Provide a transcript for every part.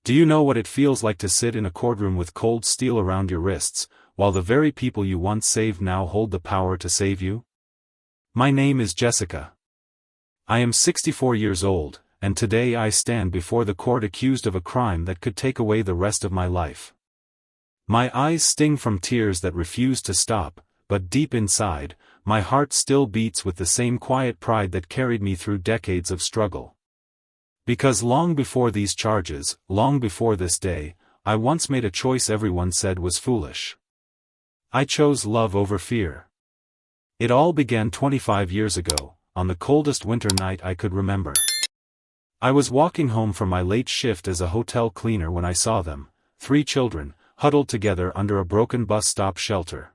Do you know what it feels like to sit in a courtroom with cold steel around your wrists, while the very people you once saved now hold the power to save you? My name is Jessica. I am 64 years old, and today I stand before the court accused of a crime that could take away the rest of my life. My eyes sting from tears that refuse to stop, but deep inside, my heart still beats with the same quiet pride that carried me through decades of struggle. Because long before these charges, long before this day, I once made a choice everyone said was foolish. I chose love over fear. It all began 25 years ago, on the coldest winter night I could remember. I was walking home from my late shift as a hotel cleaner when I saw them, 3 children, huddled together under a broken bus stop shelter.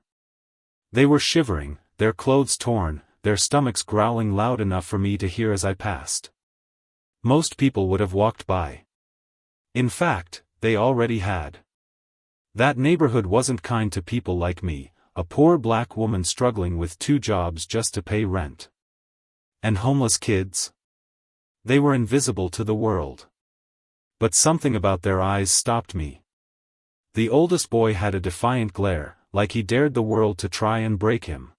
They were shivering, their clothes torn, their stomachs growling loud enough for me to hear as I passed. Most people would have walked by. In fact, they already had. That neighborhood wasn't kind to people like me, a poor black woman struggling with 2 jobs just to pay rent. And homeless kids? They were invisible to the world. But something about their eyes stopped me. The oldest boy had a defiant glare, like he dared the world to try and break him.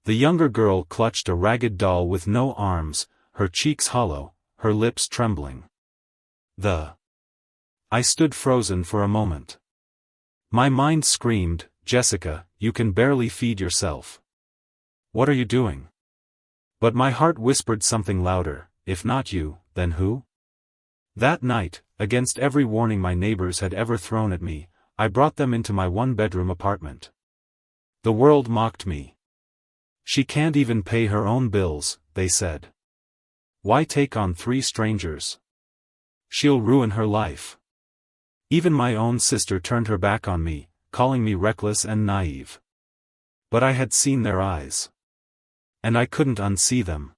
The younger girl clutched a ragged doll with no arms, her cheeks hollow, her lips trembling. I stood frozen for a moment. My mind screamed, "Jessica, you can barely feed yourself. What are you doing?" But my heart whispered something louder, "If not you, then who?" That night, against every warning my neighbors had ever thrown at me, I brought them into my 1-bedroom apartment. The world mocked me. "She can't even pay her own bills," they said. "Why take on 3 strangers? She'll ruin her life." Even my own sister turned her back on me, calling me reckless and naive. But I had seen their eyes. And I couldn't unsee them.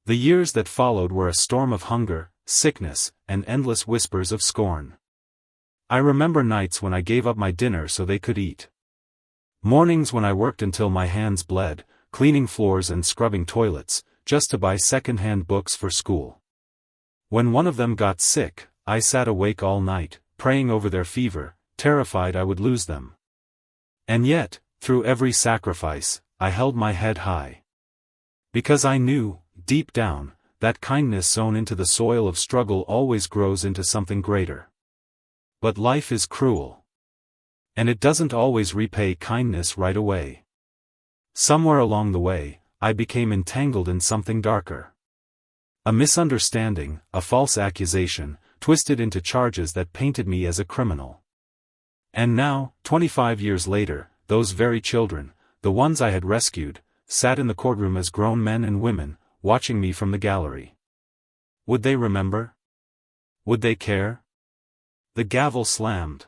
The years that followed were a storm of hunger, sickness, and endless whispers of scorn. I remember nights when I gave up my dinner so they could eat. Mornings when I worked until my hands bled, cleaning floors and scrubbing toilets, just to buy second-hand books for school. When one of them got sick, I sat awake all night, praying over their fever, terrified I would lose them. And yet, through every sacrifice, I held my head high. Because I knew, deep down, that kindness sown into the soil of struggle always grows into something greater. But life is cruel. And it doesn't always repay kindness right away. Somewhere along the way, I became entangled in something darker. A misunderstanding, a false accusation, twisted into charges that painted me as a criminal. And now, 25 years later, those very children, the ones I had rescued, sat in the courtroom as grown men and women, watching me from the gallery. Would they remember? Would they care? The gavel slammed.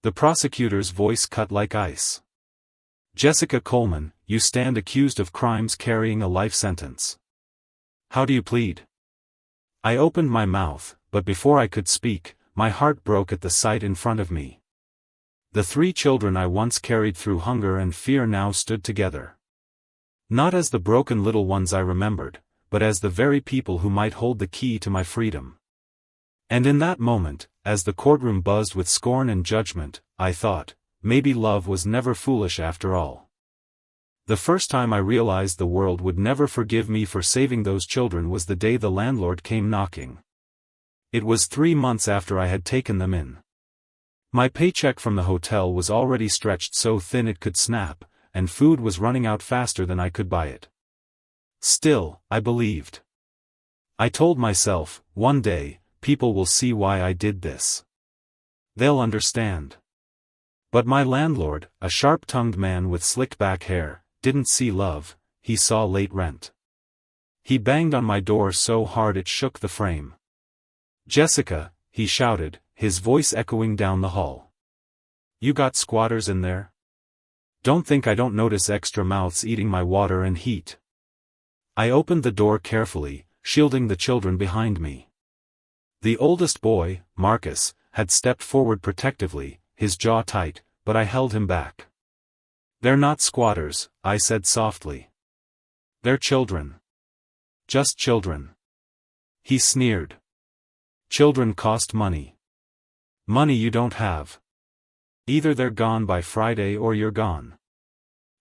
The prosecutor's voice cut like ice. "Jessica Coleman, you stand accused of crimes carrying a life sentence. How do you plead?" I opened my mouth, but before I could speak, my heart broke at the sight in front of me. The 3 children I once carried through hunger and fear now stood together. Not as the broken little ones I remembered, but as the very people who might hold the key to my freedom. And in that moment, as the courtroom buzzed with scorn and judgment, I thought, maybe love was never foolish after all. The first time I realized the world would never forgive me for saving those children was the day the landlord came knocking. It was 3 months after I had taken them in. My paycheck from the hotel was already stretched so thin it could snap, and food was running out faster than I could buy it. Still, I believed. I told myself, one day, people will see why I did this. They'll understand. But my landlord, a sharp-tongued man with slick back hair, didn't see love, he saw late rent. He banged on my door so hard it shook the frame. "Jessica," he shouted, his voice echoing down the hall. "You got squatters in there? Don't think I don't notice extra mouths eating my water and heat." I opened the door carefully, shielding the children behind me. The oldest boy, Marcus, had stepped forward protectively, his jaw tight, but I held him back. "They're not squatters," I said softly. "They're children. Just children." He sneered. "Children cost money. Money you don't have. Either they're gone by Friday or you're gone.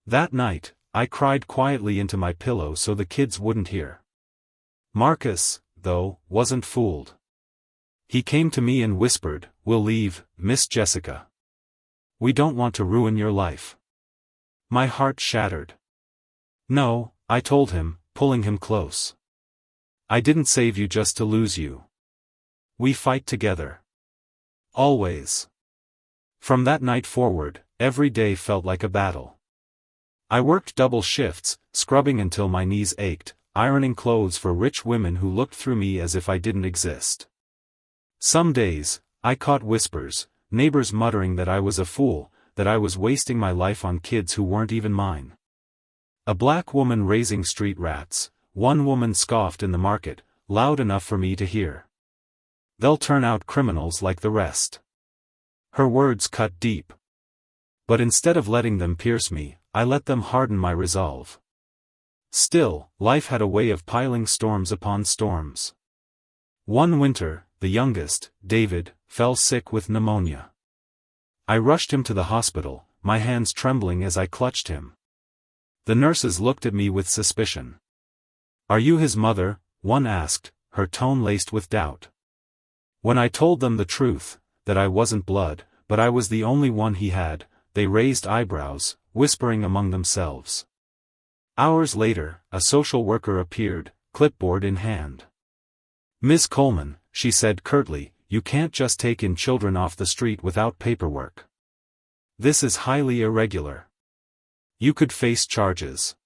That night, I cried quietly into my pillow so the kids wouldn't hear. Marcus, though, wasn't fooled. He came to me and whispered, "We'll leave, Miss Jessica. We don't want to ruin your life." My heart shattered. "No," I told him, pulling him close. "I didn't save you just to lose you. We fight together. Always." From that night forward, every day felt like a battle. I worked double shifts, scrubbing until my knees ached, ironing clothes for rich women who looked through me as if I didn't exist. Some days, I caught whispers, neighbors muttering that I was a fool, that I was wasting my life on kids who weren't even mine. A black woman raising street rats, one woman scoffed in the market, loud enough for me to hear. "They'll turn out criminals like the rest." Her words cut deep. But instead of letting them pierce me, I let them harden my resolve. Still, life had a way of piling storms upon storms. One winter, the youngest, David, fell sick with pneumonia. I rushed him to the hospital, my hands trembling as I clutched him. The nurses looked at me with suspicion. "Are you his mother?" one asked, her tone laced with doubt. When I told them the truth, that I wasn't blood, but I was the only one he had, they raised eyebrows, whispering among themselves. Hours later, a social worker appeared, clipboard in hand. "Miss Coleman," she said curtly, "you can't just take in children off the street without paperwork. This is highly irregular. You could face charges."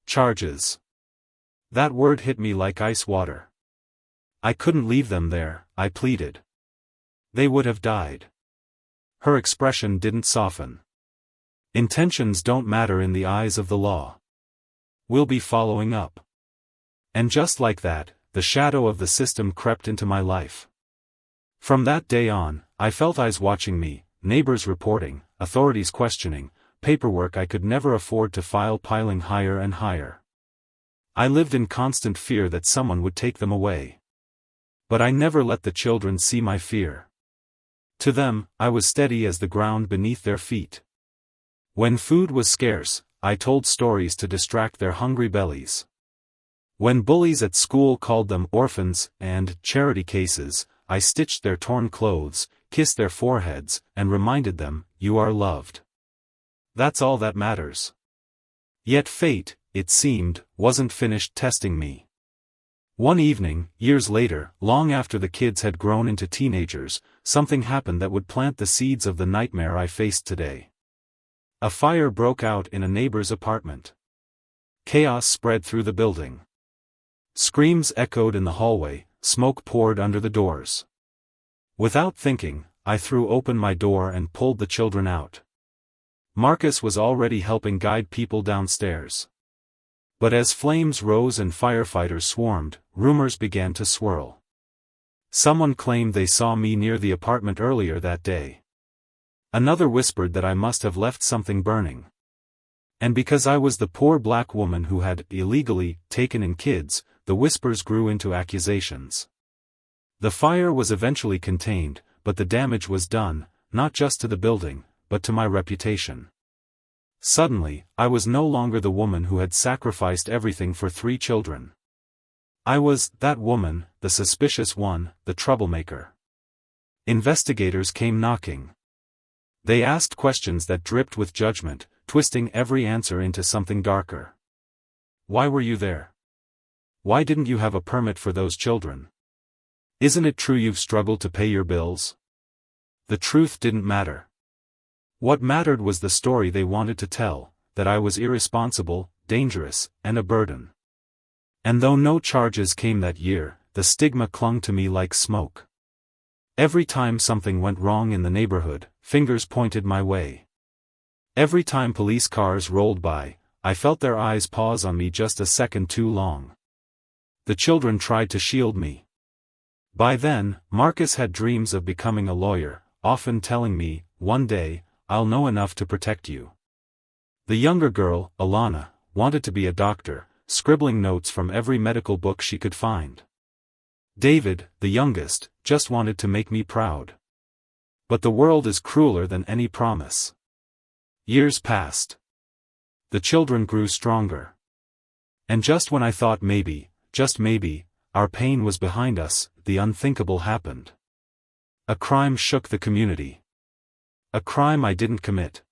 Charges. That word hit me like ice water. "I couldn't leave them there," I pleaded. "They would have died." Her expression didn't soften. "Intentions don't matter in the eyes of the law. We'll be following up." And just like that, the shadow of the system crept into my life. From that day on, I felt eyes watching me, neighbors reporting, authorities questioning, paperwork I could never afford to file piling higher and higher. I lived in constant fear that someone would take them away. But I never let the children see my fear. To them, I was steady as the ground beneath their feet. When food was scarce, I told stories to distract their hungry bellies. When bullies at school called them orphans and charity cases, I stitched their torn clothes, kissed their foreheads, and reminded them, "You are loved." That's all that matters. Yet fate, it seemed, wasn't finished testing me. One evening, years later, long after the kids had grown into teenagers, something happened that would plant the seeds of the nightmare I faced today. A fire broke out in a neighbor's apartment. Chaos spread through the building. Screams echoed in the hallway, smoke poured under the doors. Without thinking, I threw open my door and pulled the children out. Marcus was already helping guide people downstairs. But as flames rose and firefighters swarmed, rumors began to swirl. Someone claimed they saw me near the apartment earlier that day. Another whispered that I must have left something burning. And because I was the poor black woman who had illegally taken in kids, the whispers grew into accusations. The fire was eventually contained, but the damage was done, not just to the building, but to my reputation. Suddenly, I was no longer the woman who had sacrificed everything for 3 children. I was that woman, the suspicious one, the troublemaker. Investigators came knocking. They asked questions that dripped with judgment, twisting every answer into something darker. Why were you there? Why didn't you have a permit for those children? Isn't it true you've struggled to pay your bills? The truth didn't matter. What mattered was the story they wanted to tell, that I was irresponsible, dangerous, and a burden. And though no charges came that year, the stigma clung to me like smoke. Every time something went wrong in the neighborhood, fingers pointed my way. Every time police cars rolled by, I felt their eyes pause on me just a second too long. The children tried to shield me. By then, Marcus had dreams of becoming a lawyer, often telling me, "One day, I'll know enough to protect you." The younger girl, Alana, wanted to be a doctor, scribbling notes from every medical book she could find. David, the youngest, just wanted to make me proud. But the world is crueler than any promise. Years passed. The children grew stronger. And just when I thought maybe, just maybe, our pain was behind us, the unthinkable happened. A crime shook the community. A crime I didn't commit.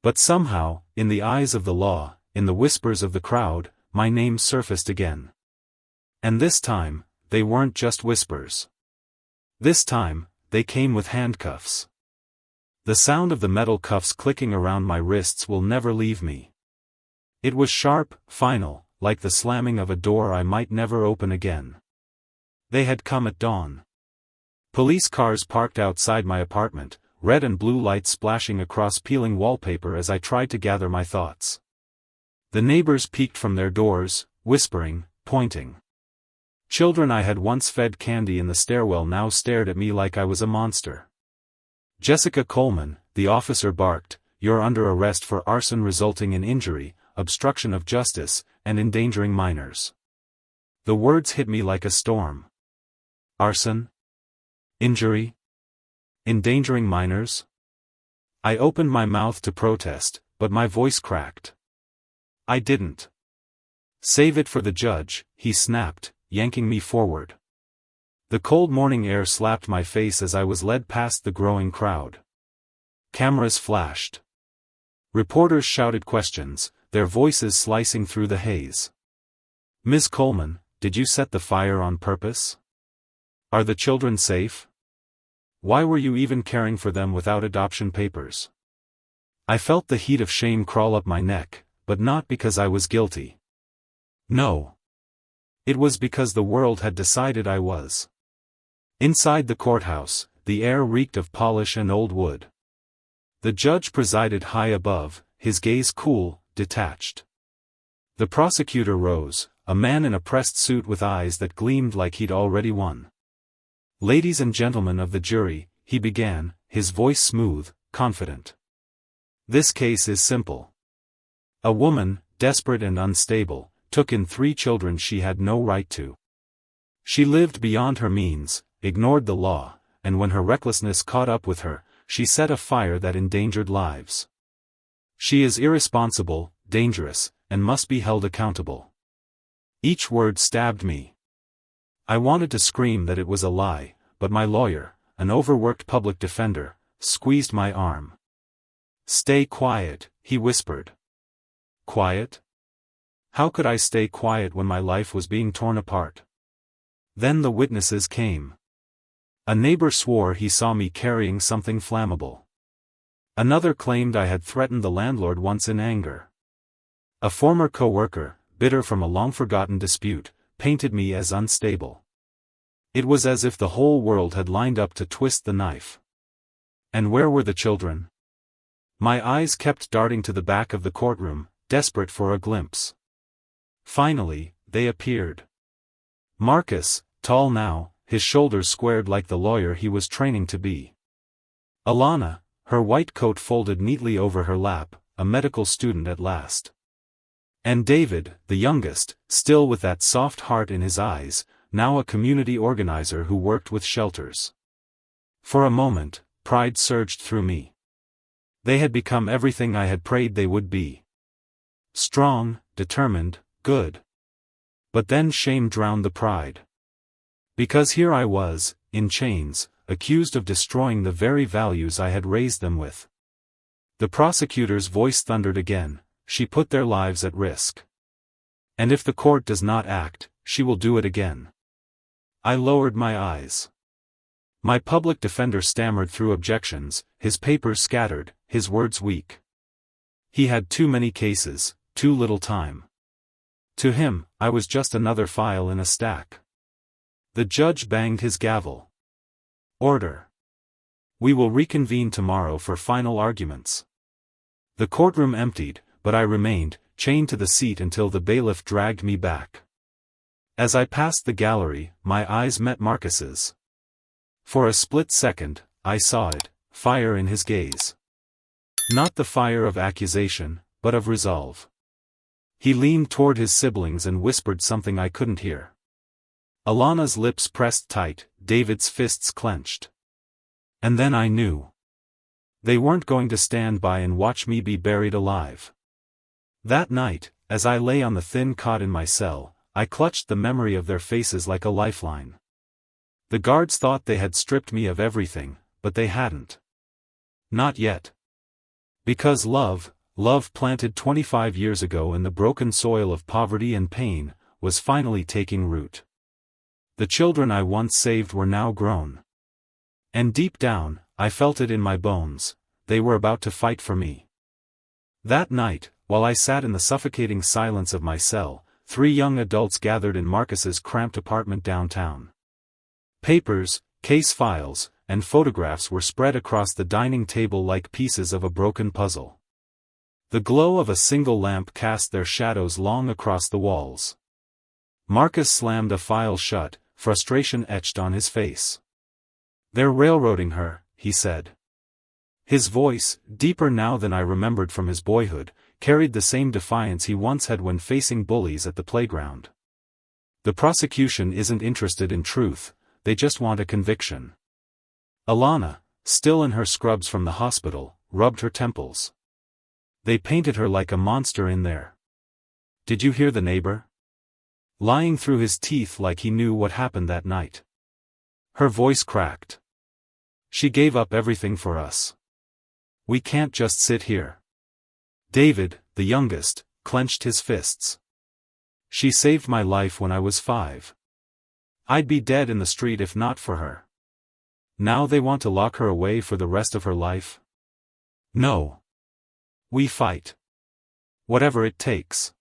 But somehow, in the eyes of the law, in the whispers of the crowd, my name surfaced again. And this time, they weren't just whispers. This time, they came with handcuffs. The sound of the metal cuffs clicking around my wrists will never leave me. It was sharp, final, like the slamming of a door I might never open again. They had come at dawn. Police cars parked outside my apartment, red and blue lights splashing across peeling wallpaper as I tried to gather my thoughts. The neighbors peeked from their doors, whispering, pointing. Children I had once fed candy in the stairwell now stared at me like I was a monster. "Jessica Coleman," the officer barked, "you're under arrest for arson resulting in injury, obstruction of justice, and endangering minors." The words hit me like a storm. Arson? Injury? Endangering minors? I opened my mouth to protest, but my voice cracked. I didn't. "Save it for the judge," he snapped, yanking me forward. The cold morning air slapped my face as I was led past the growing crowd. Cameras flashed. Reporters shouted questions, their voices slicing through the haze. "Ms. Coleman, did you set the fire on purpose? Are the children safe? Why were you even caring for them without adoption papers?" I felt the heat of shame crawl up my neck, but not because I was guilty. No. It was because the world had decided I was. Inside the courthouse, the air reeked of polish and old wood. The judge presided high above, his gaze cool, detached. The prosecutor rose, a man in a pressed suit with eyes that gleamed like he'd already won. "Ladies and gentlemen of the jury," he began, his voice smooth, confident. "This case is simple. A woman, desperate and unstable, took in 3 children she had no right to. She lived beyond her means, ignored the law, and when her recklessness caught up with her, she set a fire that endangered lives. She is irresponsible, dangerous, and must be held accountable." Each word stabbed me. I wanted to scream that it was a lie, but my lawyer, an overworked public defender, squeezed my arm. "Stay quiet," he whispered. Quiet? How could I stay quiet when my life was being torn apart? Then the witnesses came. A neighbor swore he saw me carrying something flammable. Another claimed I had threatened the landlord once in anger. A former co-worker, bitter from a long-forgotten dispute, painted me as unstable. It was as if the whole world had lined up to twist the knife. And where were the children? My eyes kept darting to the back of the courtroom, desperate for a glimpse. Finally, they appeared. Marcus, tall now, his shoulders squared like the lawyer he was training to be. Alana, her white coat folded neatly over her lap, a medical student at last. And David, the youngest, still with that soft heart in his eyes, now a community organizer who worked with shelters. For a moment, pride surged through me. They had become everything I had prayed they would be. Strong, determined, good. But then shame drowned the pride. Because here I was, in chains, accused of destroying the very values I had raised them with. The prosecutor's voice thundered again, "She put their lives at risk. And if the court does not act, she will do it again." I lowered my eyes. My public defender stammered through objections, his papers scattered, his words weak. He had too many cases, too little time. To him, I was just another file in a stack. The judge banged his gavel. "Order. We will reconvene tomorrow for final arguments." The courtroom emptied, but I remained, chained to the seat until the bailiff dragged me back. As I passed the gallery, my eyes met Marcus's. For a split second, I saw it, fire in his gaze. Not the fire of accusation, but of resolve. He leaned toward his siblings and whispered something I couldn't hear. Alana's lips pressed tight, David's fists clenched. And then I knew. They weren't going to stand by and watch me be buried alive. That night, as I lay on the thin cot in my cell, I clutched the memory of their faces like a lifeline. The guards thought they had stripped me of everything, but they hadn't. Not yet. Because love planted 25 years ago in the broken soil of poverty and pain, was finally taking root. The children I once saved were now grown. And deep down, I felt it in my bones, they were about to fight for me. That night, while I sat in the suffocating silence of my cell, 3 young adults gathered in Marcus's cramped apartment downtown. Papers, case files, and photographs were spread across the dining table like pieces of a broken puzzle. The glow of a single lamp cast their shadows long across the walls. Marcus slammed a file shut, frustration etched on his face. "They're railroading her," he said. His voice, deeper now than I remembered from his boyhood, carried the same defiance he once had when facing bullies at the playground. "The prosecution isn't interested in truth, they just want a conviction." Alana, still in her scrubs from the hospital, rubbed her temples. "They painted her like a monster in there. Did you hear the neighbor? Lying through his teeth like he knew what happened that night." Her voice cracked. "She gave up everything for us. We can't just sit here." David, the youngest, clenched his fists. "She saved my life when I was 5. I'd be dead in the street if not for her. Now they want to lock her away for the rest of her life? No. We fight. Whatever it takes."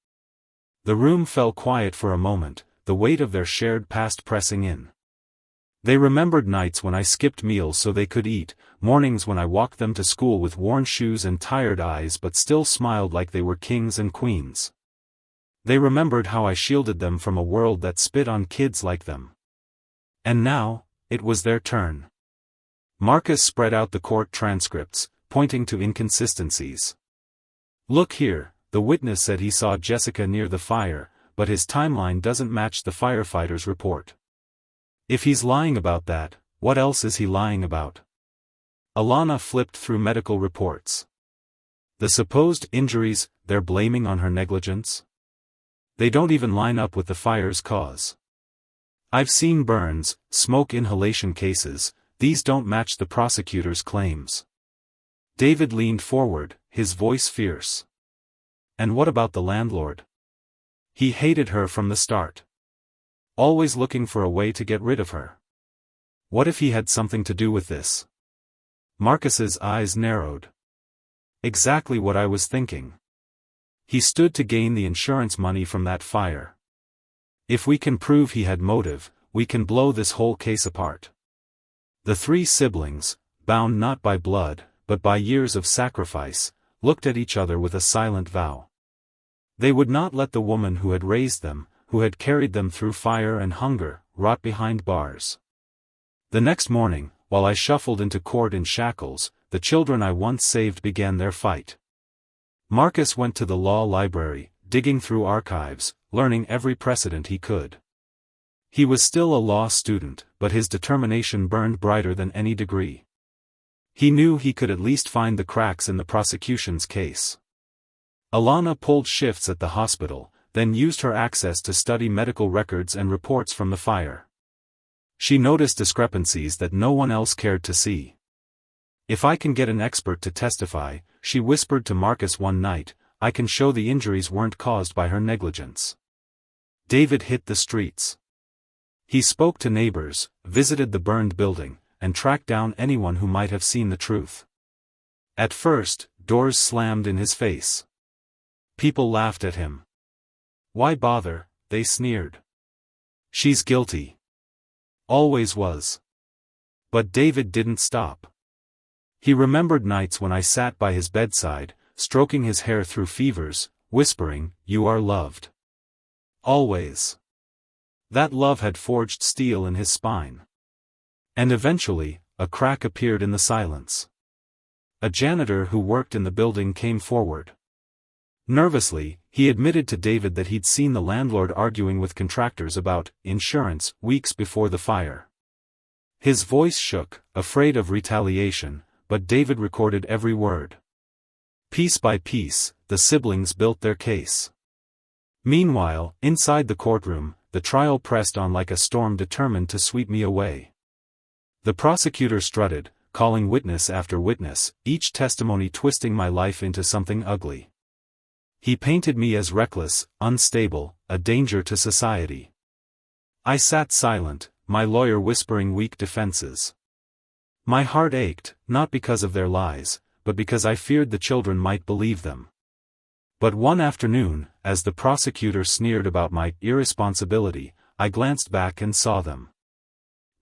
The room fell quiet for a moment, the weight of their shared past pressing in. They remembered nights when I skipped meals so they could eat, mornings when I walked them to school with worn shoes and tired eyes but still smiled like they were kings and queens. They remembered how I shielded them from a world that spit on kids like them. And now, it was their turn. Marcus spread out the court transcripts, pointing to inconsistencies. "Look here, the witness said he saw Jessica near the fire, but his timeline doesn't match the firefighter's report. If he's lying about that, what else is he lying about?" Alana flipped through medical reports. "The supposed injuries, they're blaming on her negligence? They don't even line up with the fire's cause. I've seen burns, smoke inhalation cases, these don't match the prosecutor's claims." David leaned forward, his voice fierce. "And what about the landlord? He hated her from the start. Always looking for a way to get rid of her. What if he had something to do with this?" Marcus's eyes narrowed. "Exactly what I was thinking. He stood to gain the insurance money from that fire. If we can prove he had motive, we can blow this whole case apart." The 3 siblings, bound not by blood, but by years of sacrifice, looked at each other with a silent vow. They would not let the woman who had raised them, who had carried them through fire and hunger, rot behind bars. The next morning, while I shuffled into court in shackles, the children I once saved began their fight. Marcus went to the law library, digging through archives, learning every precedent he could. He was still a law student, but his determination burned brighter than any degree. He knew he could at least find the cracks in the prosecution's case. Alana pulled shifts at the hospital, then used her access to study medical records and reports from the fire. She noticed discrepancies that no one else cared to see. "If I can get an expert to testify," she whispered to Marcus one night, "I can show the injuries weren't caused by her negligence." David hit the streets. He spoke to neighbors, visited the burned building, and tracked down anyone who might have seen the truth. At first, doors slammed in his face. People laughed at him. "Why bother?" they sneered. "She's guilty. Always was." But David didn't stop. He remembered nights when I sat by his bedside, stroking his hair through fevers, whispering, "You are loved. Always." That love had forged steel in his spine. And eventually, a crack appeared in the silence. A janitor who worked in the building came forward. Nervously, he admitted to David that he'd seen the landlord arguing with contractors about insurance weeks before the fire. His voice shook, afraid of retaliation, but David recorded every word. Piece by piece, the siblings built their case. Meanwhile, inside the courtroom, the trial pressed on like a storm determined to sweep me away. The prosecutor strutted, calling witness after witness, each testimony twisting my life into something ugly. He painted me as reckless, unstable, a danger to society. I sat silent, my lawyer whispering weak defenses. My heart ached, not because of their lies, but because I feared the children might believe them. But one afternoon, as the prosecutor sneered about my irresponsibility, I glanced back and saw them.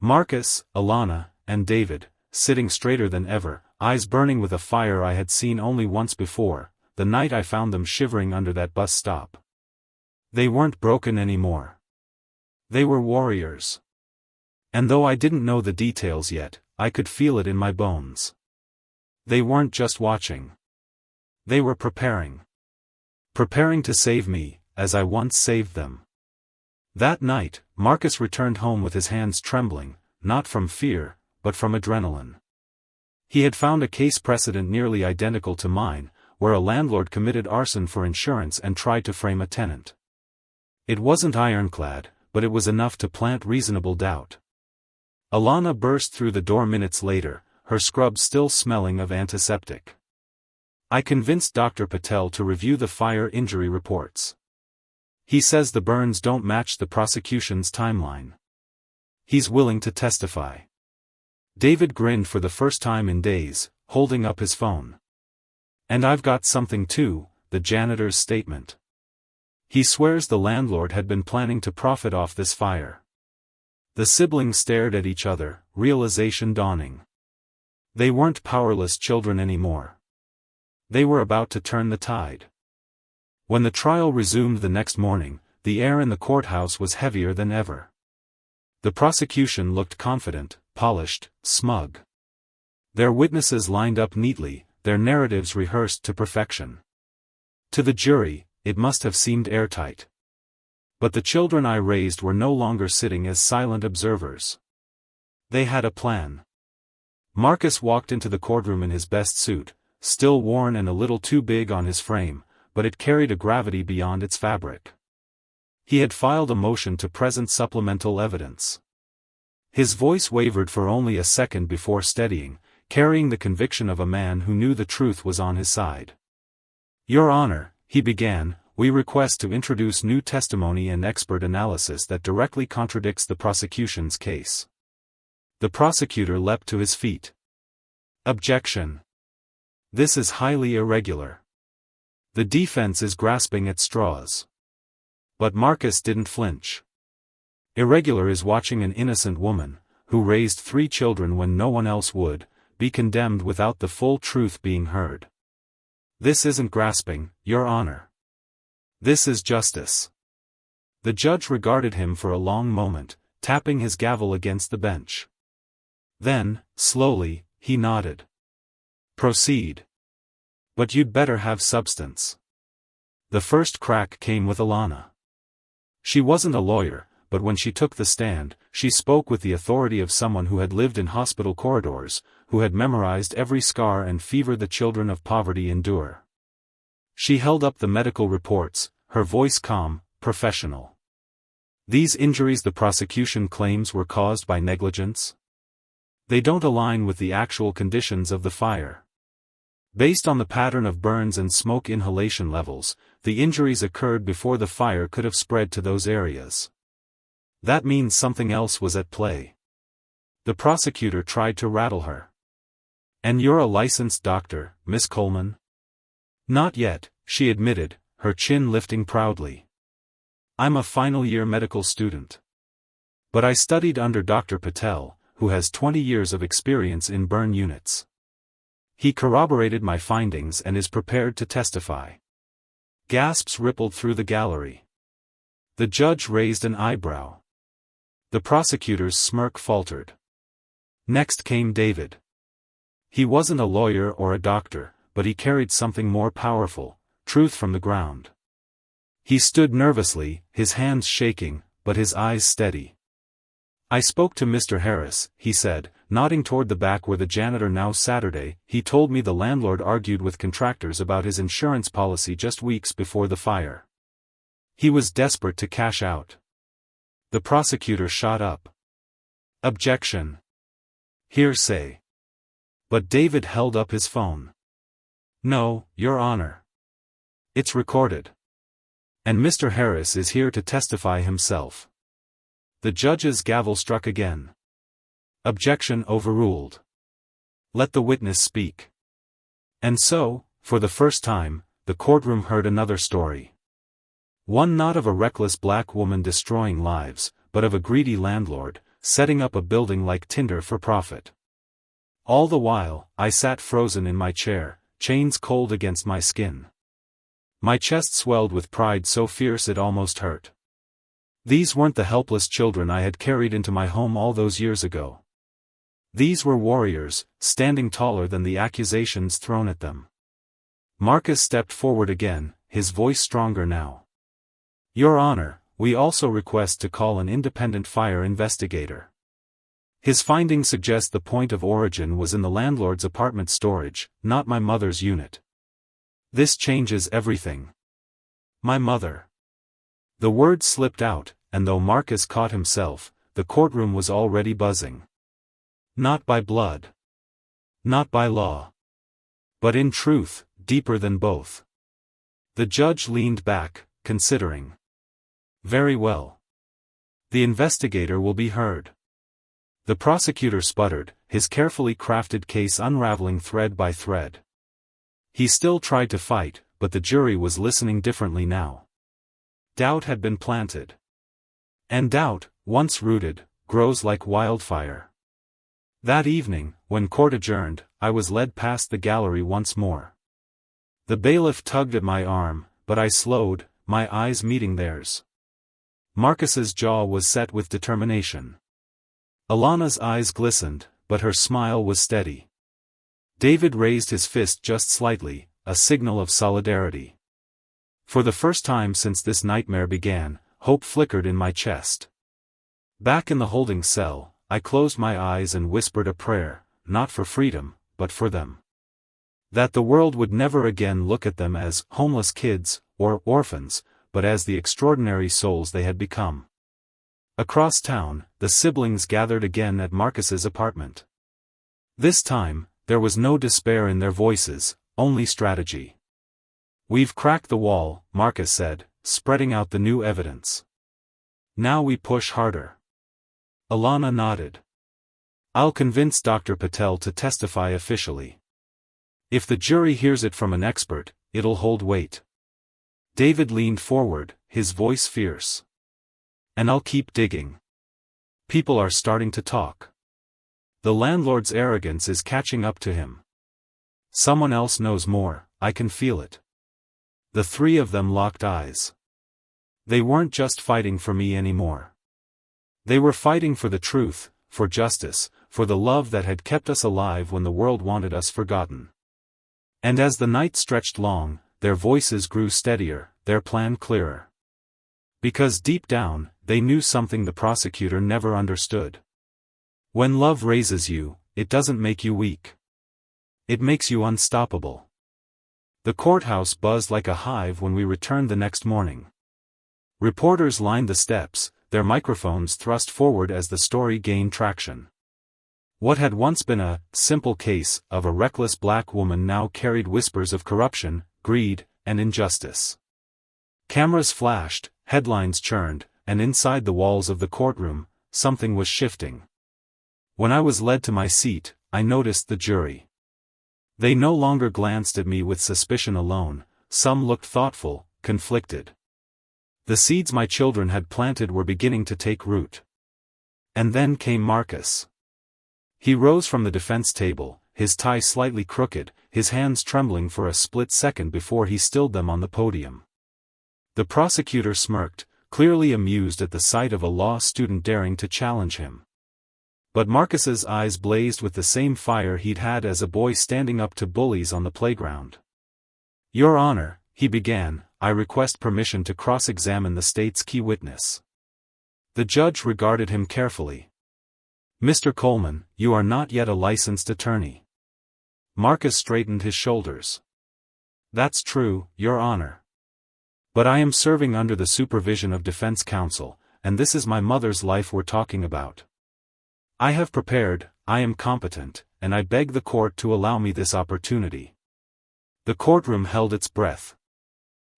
Marcus, Alana, and David, sitting straighter than ever, eyes burning with a fire I had seen only once before, the night I found them shivering under that bus stop. They weren't broken anymore. They were warriors. And though I didn't know the details yet, I could feel it in my bones. They weren't just watching. They were preparing. Preparing to save me, as I once saved them. That night, Marcus returned home with his hands trembling, not from fear, but from adrenaline. He had found a case precedent nearly identical to mine, where a landlord committed arson for insurance and tried to frame a tenant. It wasn't ironclad, but it was enough to plant reasonable doubt. Alana burst through the door minutes later, her scrub still smelling of antiseptic. I convinced Dr. Patel to review the fire injury reports. He says the burns don't match the prosecution's timeline. He's willing to testify. David grinned for the first time in days, holding up his phone. And I've got something too, the janitor's statement. He swears the landlord had been planning to profit off this fire. The siblings stared at each other, realization dawning. They weren't powerless children anymore. They were about to turn the tide. When the trial resumed the next morning, the air in the courthouse was heavier than ever. The prosecution looked confident, polished, smug. Their witnesses lined up neatly, their narratives rehearsed to perfection. To the jury, it must have seemed airtight. But the children I raised were no longer sitting as silent observers. They had a plan. Marcus walked into the courtroom in his best suit, still worn and a little too big on his frame, but it carried a gravity beyond its fabric. He had filed a motion to present supplemental evidence. His voice wavered for only a second before steadying, carrying the conviction of a man who knew the truth was on his side. Your Honor, he began, we request to introduce new testimony and expert analysis that directly contradicts the prosecution's case. The prosecutor leapt to his feet. Objection. This is highly irregular. The defense is grasping at straws. But Marcus didn't flinch. Irregular is watching an innocent woman, who raised 3 children when no one else would, be condemned without the full truth being heard. This isn't grasping, Your Honor. This is justice. The judge regarded him for a long moment, tapping his gavel against the bench. Then, slowly, he nodded. Proceed. But you'd better have substance. The first crack came with Alana. She wasn't a lawyer, but when she took the stand, she spoke with the authority of someone who had lived in hospital corridors, who had memorized every scar and fever the children of poverty endure. She held up the medical reports, her voice calm, professional. These injuries the prosecution claims were caused by negligence? They don't align with the actual conditions of the fire. Based on the pattern of burns and smoke inhalation levels, the injuries occurred before the fire could have spread to those areas. That means something else was at play. The prosecutor tried to rattle her. And you're a licensed doctor, Miss Coleman? Not yet, she admitted, her chin lifting proudly. I'm a final-year medical student. But I studied under Dr. Patel, who has 20 years of experience in burn units. He corroborated my findings and is prepared to testify. Gasps rippled through the gallery. The judge raised an eyebrow. The prosecutor's smirk faltered. Next came David. He wasn't a lawyer or a doctor, but he carried something more powerful, truth from the ground. He stood nervously, his hands shaking, but his eyes steady. "I spoke to Mr. Harris," he said, nodding toward the back where the janitor now Saturday. "He told me the landlord argued with contractors about his insurance policy just weeks before the fire. He was desperate to cash out." The prosecutor shot up. "Objection. Hearsay." But David held up his phone. "No, Your Honor. It's recorded. And Mr. Harris is here to testify himself." The judge's gavel struck again. Objection overruled. Let the witness speak. And so, for the first time, the courtroom heard another story. One not of a reckless black woman destroying lives, but of a greedy landlord, setting up a building like tinder for profit. All the while, I sat frozen in my chair, chains cold against my skin. My chest swelled with pride so fierce it almost hurt. These weren't the helpless children I had carried into my home all those years ago. These were warriors, standing taller than the accusations thrown at them. Marcus stepped forward again, his voice stronger now. "Your Honor, we also request to call an independent fire investigator. His findings suggest the point of origin was in the landlord's apartment storage, not my mother's unit. This changes everything." My mother. The word slipped out, and though Marcus caught himself, the courtroom was already buzzing. Not by blood. Not by law. But in truth, deeper than both. The judge leaned back, considering. "Very well. The investigator will be heard." The prosecutor sputtered, his carefully crafted case unraveling thread by thread. He still tried to fight, but the jury was listening differently now. Doubt had been planted. And doubt, once rooted, grows like wildfire. That evening, when court adjourned, I was led past the gallery once more. The bailiff tugged at my arm, but I slowed, my eyes meeting theirs. Marcus's jaw was set with determination. Alana's eyes glistened, but her smile was steady. David raised his fist just slightly, a signal of solidarity. For the first time since this nightmare began, hope flickered in my chest. Back in the holding cell, I closed my eyes and whispered a prayer, not for freedom, but for them. That the world would never again look at them as homeless kids, or orphans, but as the extraordinary souls they had become. Across town, the siblings gathered again at Marcus's apartment. This time, there was no despair in their voices, only strategy. "We've cracked the wall," Marcus said, spreading out the new evidence. "Now we push harder." Alana nodded. "I'll convince Dr. Patel to testify officially. If the jury hears it from an expert, it'll hold weight." David leaned forward, his voice fierce. "And I'll keep digging. People are starting to talk. The landlord's arrogance is catching up to him. Someone else knows more, I can feel it." The three of them locked eyes. They weren't just fighting for me anymore. They were fighting for the truth, for justice, for the love that had kept us alive when the world wanted us forgotten. And as the night stretched long, their voices grew steadier, their plan clearer. Because deep down, they knew something the prosecutor never understood. When love raises you, it doesn't make you weak. It makes you unstoppable. The courthouse buzzed like a hive when we returned the next morning. Reporters lined the steps, their microphones thrust forward as the story gained traction. What had once been a simple case of a reckless black woman now carried whispers of corruption, greed, and injustice. Cameras flashed, headlines churned, and inside the walls of the courtroom, something was shifting. When I was led to my seat, I noticed the jury. They no longer glanced at me with suspicion alone, some looked thoughtful, conflicted. The seeds my children had planted were beginning to take root. And then came Marcus. He rose from the defense table, his tie slightly crooked, his hands trembling for a split second before he stilled them on the podium. The prosecutor smirked, clearly amused at the sight of a law student daring to challenge him. But Marcus's eyes blazed with the same fire he'd had as a boy standing up to bullies on the playground. "Your Honor," he began, "I request permission to cross-examine the state's key witness." The judge regarded him carefully. Mr. Coleman, you are not yet a licensed attorney. Marcus straightened his shoulders. That's true, Your Honor. But I am serving under the supervision of defense counsel, and this is my mother's life we're talking about. I have prepared, I am competent, and I beg the court to allow me this opportunity. The courtroom held its breath.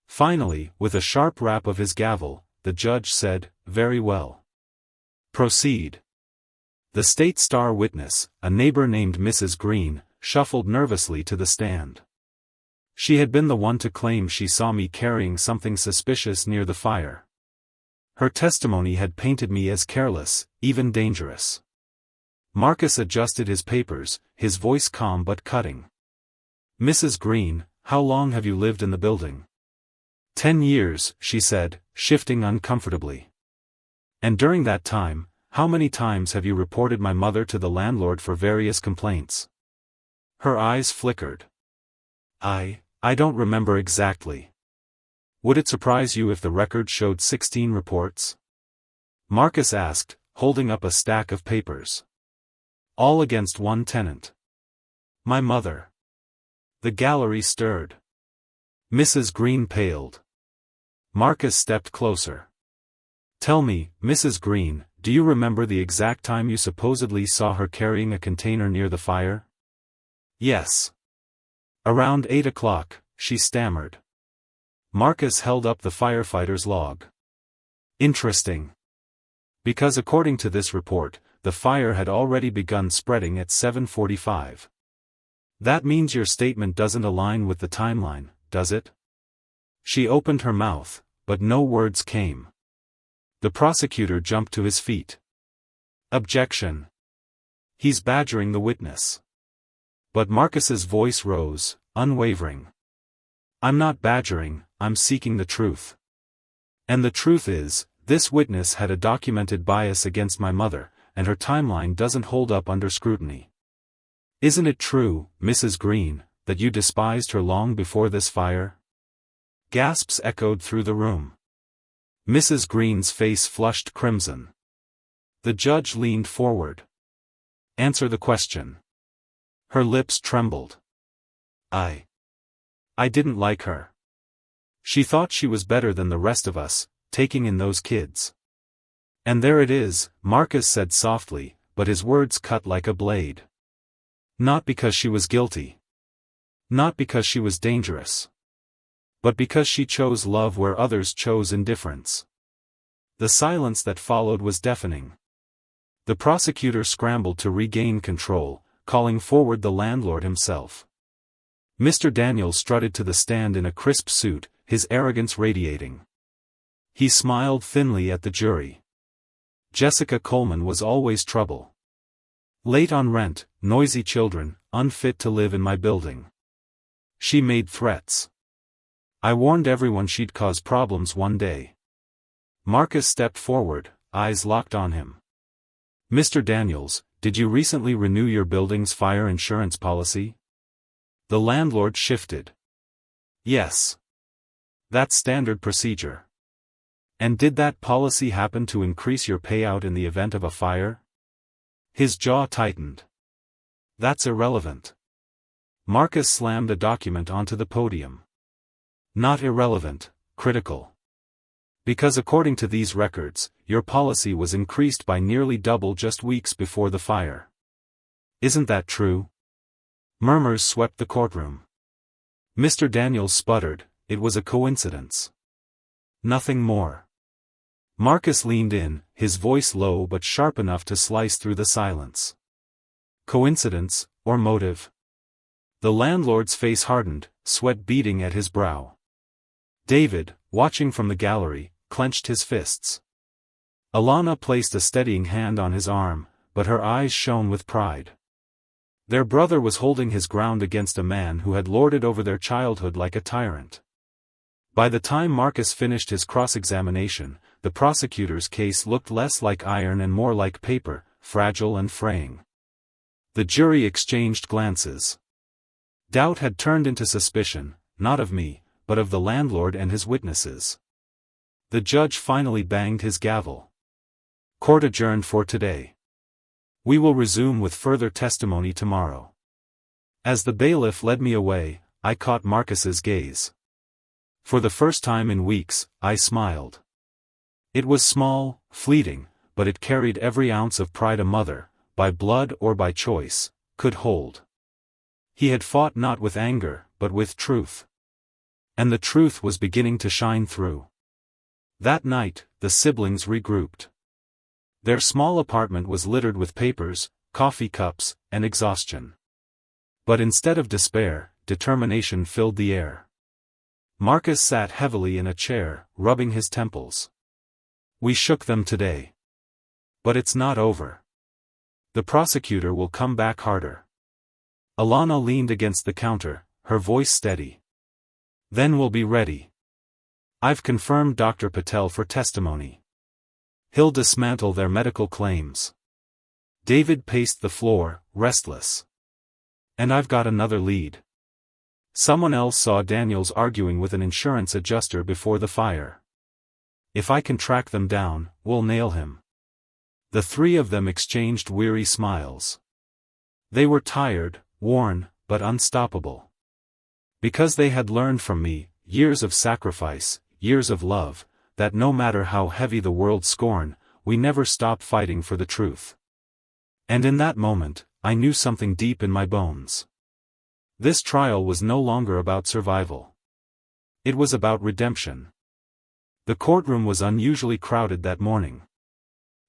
Finally, with a sharp rap of his gavel, the judge said, "Very well. Proceed." The state star witness, a neighbor named Mrs. Green, shuffled nervously to the stand. She had been the one to claim she saw me carrying something suspicious near the fire. Her testimony had painted me as careless, even dangerous. Marcus adjusted his papers, his voice calm but cutting. "Mrs. Green, how long have you lived in the building?" 10 years, she said, shifting uncomfortably. "And during that time, how many times have you reported my mother to the landlord for various complaints?" Her eyes flickered. I don't remember exactly. Would it surprise you if the record showed 16 reports? Marcus asked, holding up a stack of papers. "All against one tenant. My mother." The gallery stirred. Mrs. Green paled. Marcus stepped closer. "Tell me, Mrs. Green, do you remember the exact time you supposedly saw her carrying a container near the fire?" "Yes. Around 8 o'clock, she stammered." Marcus held up the firefighter's log. "Interesting. Because according to this report, the fire had already begun spreading at 7:45. That means your statement doesn't align with the timeline, does it?" She opened her mouth, but no words came. The prosecutor jumped to his feet. "Objection. He's badgering the witness." But Marcus's voice rose, unwavering. "I'm not badgering, I'm seeking the truth. And the truth is, this witness had a documented bias against my mother, and her timeline doesn't hold up under scrutiny. Isn't it true, Mrs. Green, that you despised her long before this fire?" Gasps echoed through the room. Mrs. Green's face flushed crimson. The judge leaned forward. "Answer the question." Her lips trembled. I didn't like her. She thought she was better than the rest of us, taking in those kids. And there it is, Marcus said softly, but his words cut like a blade. Not because she was guilty. Not because she was dangerous. But because she chose love where others chose indifference. The silence that followed was deafening. The prosecutor scrambled to regain control, calling forward the landlord himself. Mr. Daniels strutted to the stand in a crisp suit, his arrogance radiating. He smiled thinly at the jury. Jessica Coleman was always trouble. Late on rent, noisy children, unfit to live in my building. She made threats. I warned everyone she'd cause problems one day. Marcus stepped forward, eyes locked on him. "Mr. Daniels, did you recently renew your building's fire insurance policy?" The landlord shifted. "Yes. That's standard procedure." "And did that policy happen to increase your payout in the event of a fire?" His jaw tightened. "That's irrelevant." Marcus slammed a document onto the podium. "Not irrelevant, critical. Because according to these records, your policy was increased by nearly double just weeks before the fire. Isn't that true?" Murmurs swept the courtroom. Mr. Daniels sputtered, "It was a coincidence. Nothing more." Marcus leaned in, his voice low but sharp enough to slice through the silence. "Coincidence, or motive?" The landlord's face hardened, sweat beading at his brow. David, watching from the gallery, clenched his fists. Alana placed a steadying hand on his arm, but her eyes shone with pride. Their brother was holding his ground against a man who had lorded over their childhood like a tyrant. By the time Marcus finished his cross-examination, the prosecutor's case looked less like iron and more like paper, fragile and fraying. The jury exchanged glances. Doubt had turned into suspicion, not of me, but of the landlord and his witnesses. The judge finally banged his gavel. Court adjourned for today. We will resume with further testimony tomorrow. As the bailiff led me away, I caught Marcus's gaze. For the first time in weeks, I smiled. It was small, fleeting, but it carried every ounce of pride a mother, by blood or by choice, could hold. He had fought not with anger, but with truth. And the truth was beginning to shine through. That night, the siblings regrouped. Their small apartment was littered with papers, coffee cups, and exhaustion. But instead of despair, determination filled the air. Marcus sat heavily in a chair, rubbing his temples. We shook them today. But it's not over. The prosecutor will come back harder. Alana leaned against the counter, her voice steady. Then we'll be ready. I've confirmed Dr. Patel for testimony. He'll dismantle their medical claims. David paced the floor, restless. And I've got another lead. Someone else saw Daniels arguing with an insurance adjuster before the fire. If I can track them down, we'll nail him. The three of them exchanged weary smiles. They were tired, worn, but unstoppable. Because they had learned from me, years of sacrifice, years of love, that no matter how heavy the world's scorn, we never stop fighting for the truth. And in that moment, I knew something deep in my bones. This trial was no longer about survival. It was about redemption. The courtroom was unusually crowded that morning.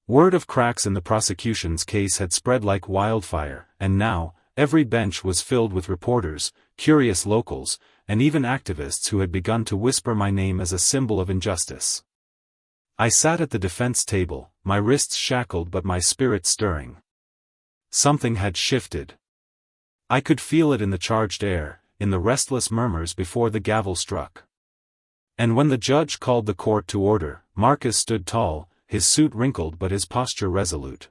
Word of cracks in the prosecution's case had spread like wildfire, and now, every bench was filled with reporters, curious locals, and even activists who had begun to whisper my name as a symbol of injustice. I sat at the defense table, my wrists shackled but my spirit stirring. Something had shifted. I could feel it in the charged air, in the restless murmurs before the gavel struck. And when the judge called the court to order, Marcus stood tall, his suit wrinkled but his posture resolute.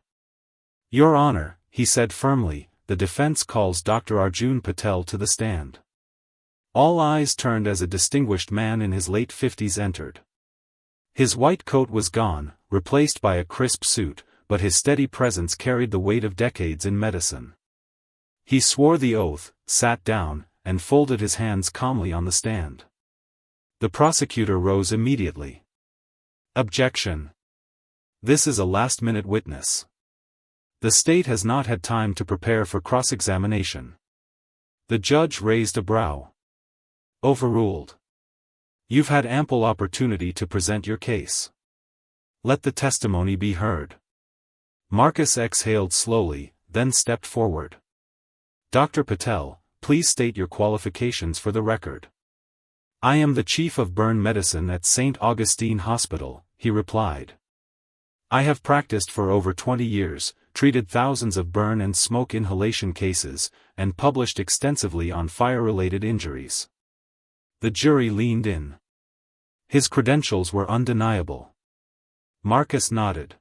Your Honor, he said firmly, the defense calls Dr. Arjun Patel to the stand. All eyes turned as a distinguished man in his late 50s entered. His white coat was gone, replaced by a crisp suit, but his steady presence carried the weight of decades in medicine. He swore the oath, sat down, and folded his hands calmly on the stand. The prosecutor rose immediately. Objection. This is a last-minute witness. The state has not had time to prepare for cross-examination. The judge raised a brow. Overruled. You've had ample opportunity to present your case. Let the testimony be heard. Marcus exhaled slowly, then stepped forward. Dr. Patel, please state your qualifications for the record. I am the chief of burn medicine at St. Augustine Hospital, he replied. I have practiced for over 20 years, treated thousands of burn and smoke inhalation cases, and published extensively on fire-related injuries. The jury leaned in. His credentials were undeniable. Marcus nodded.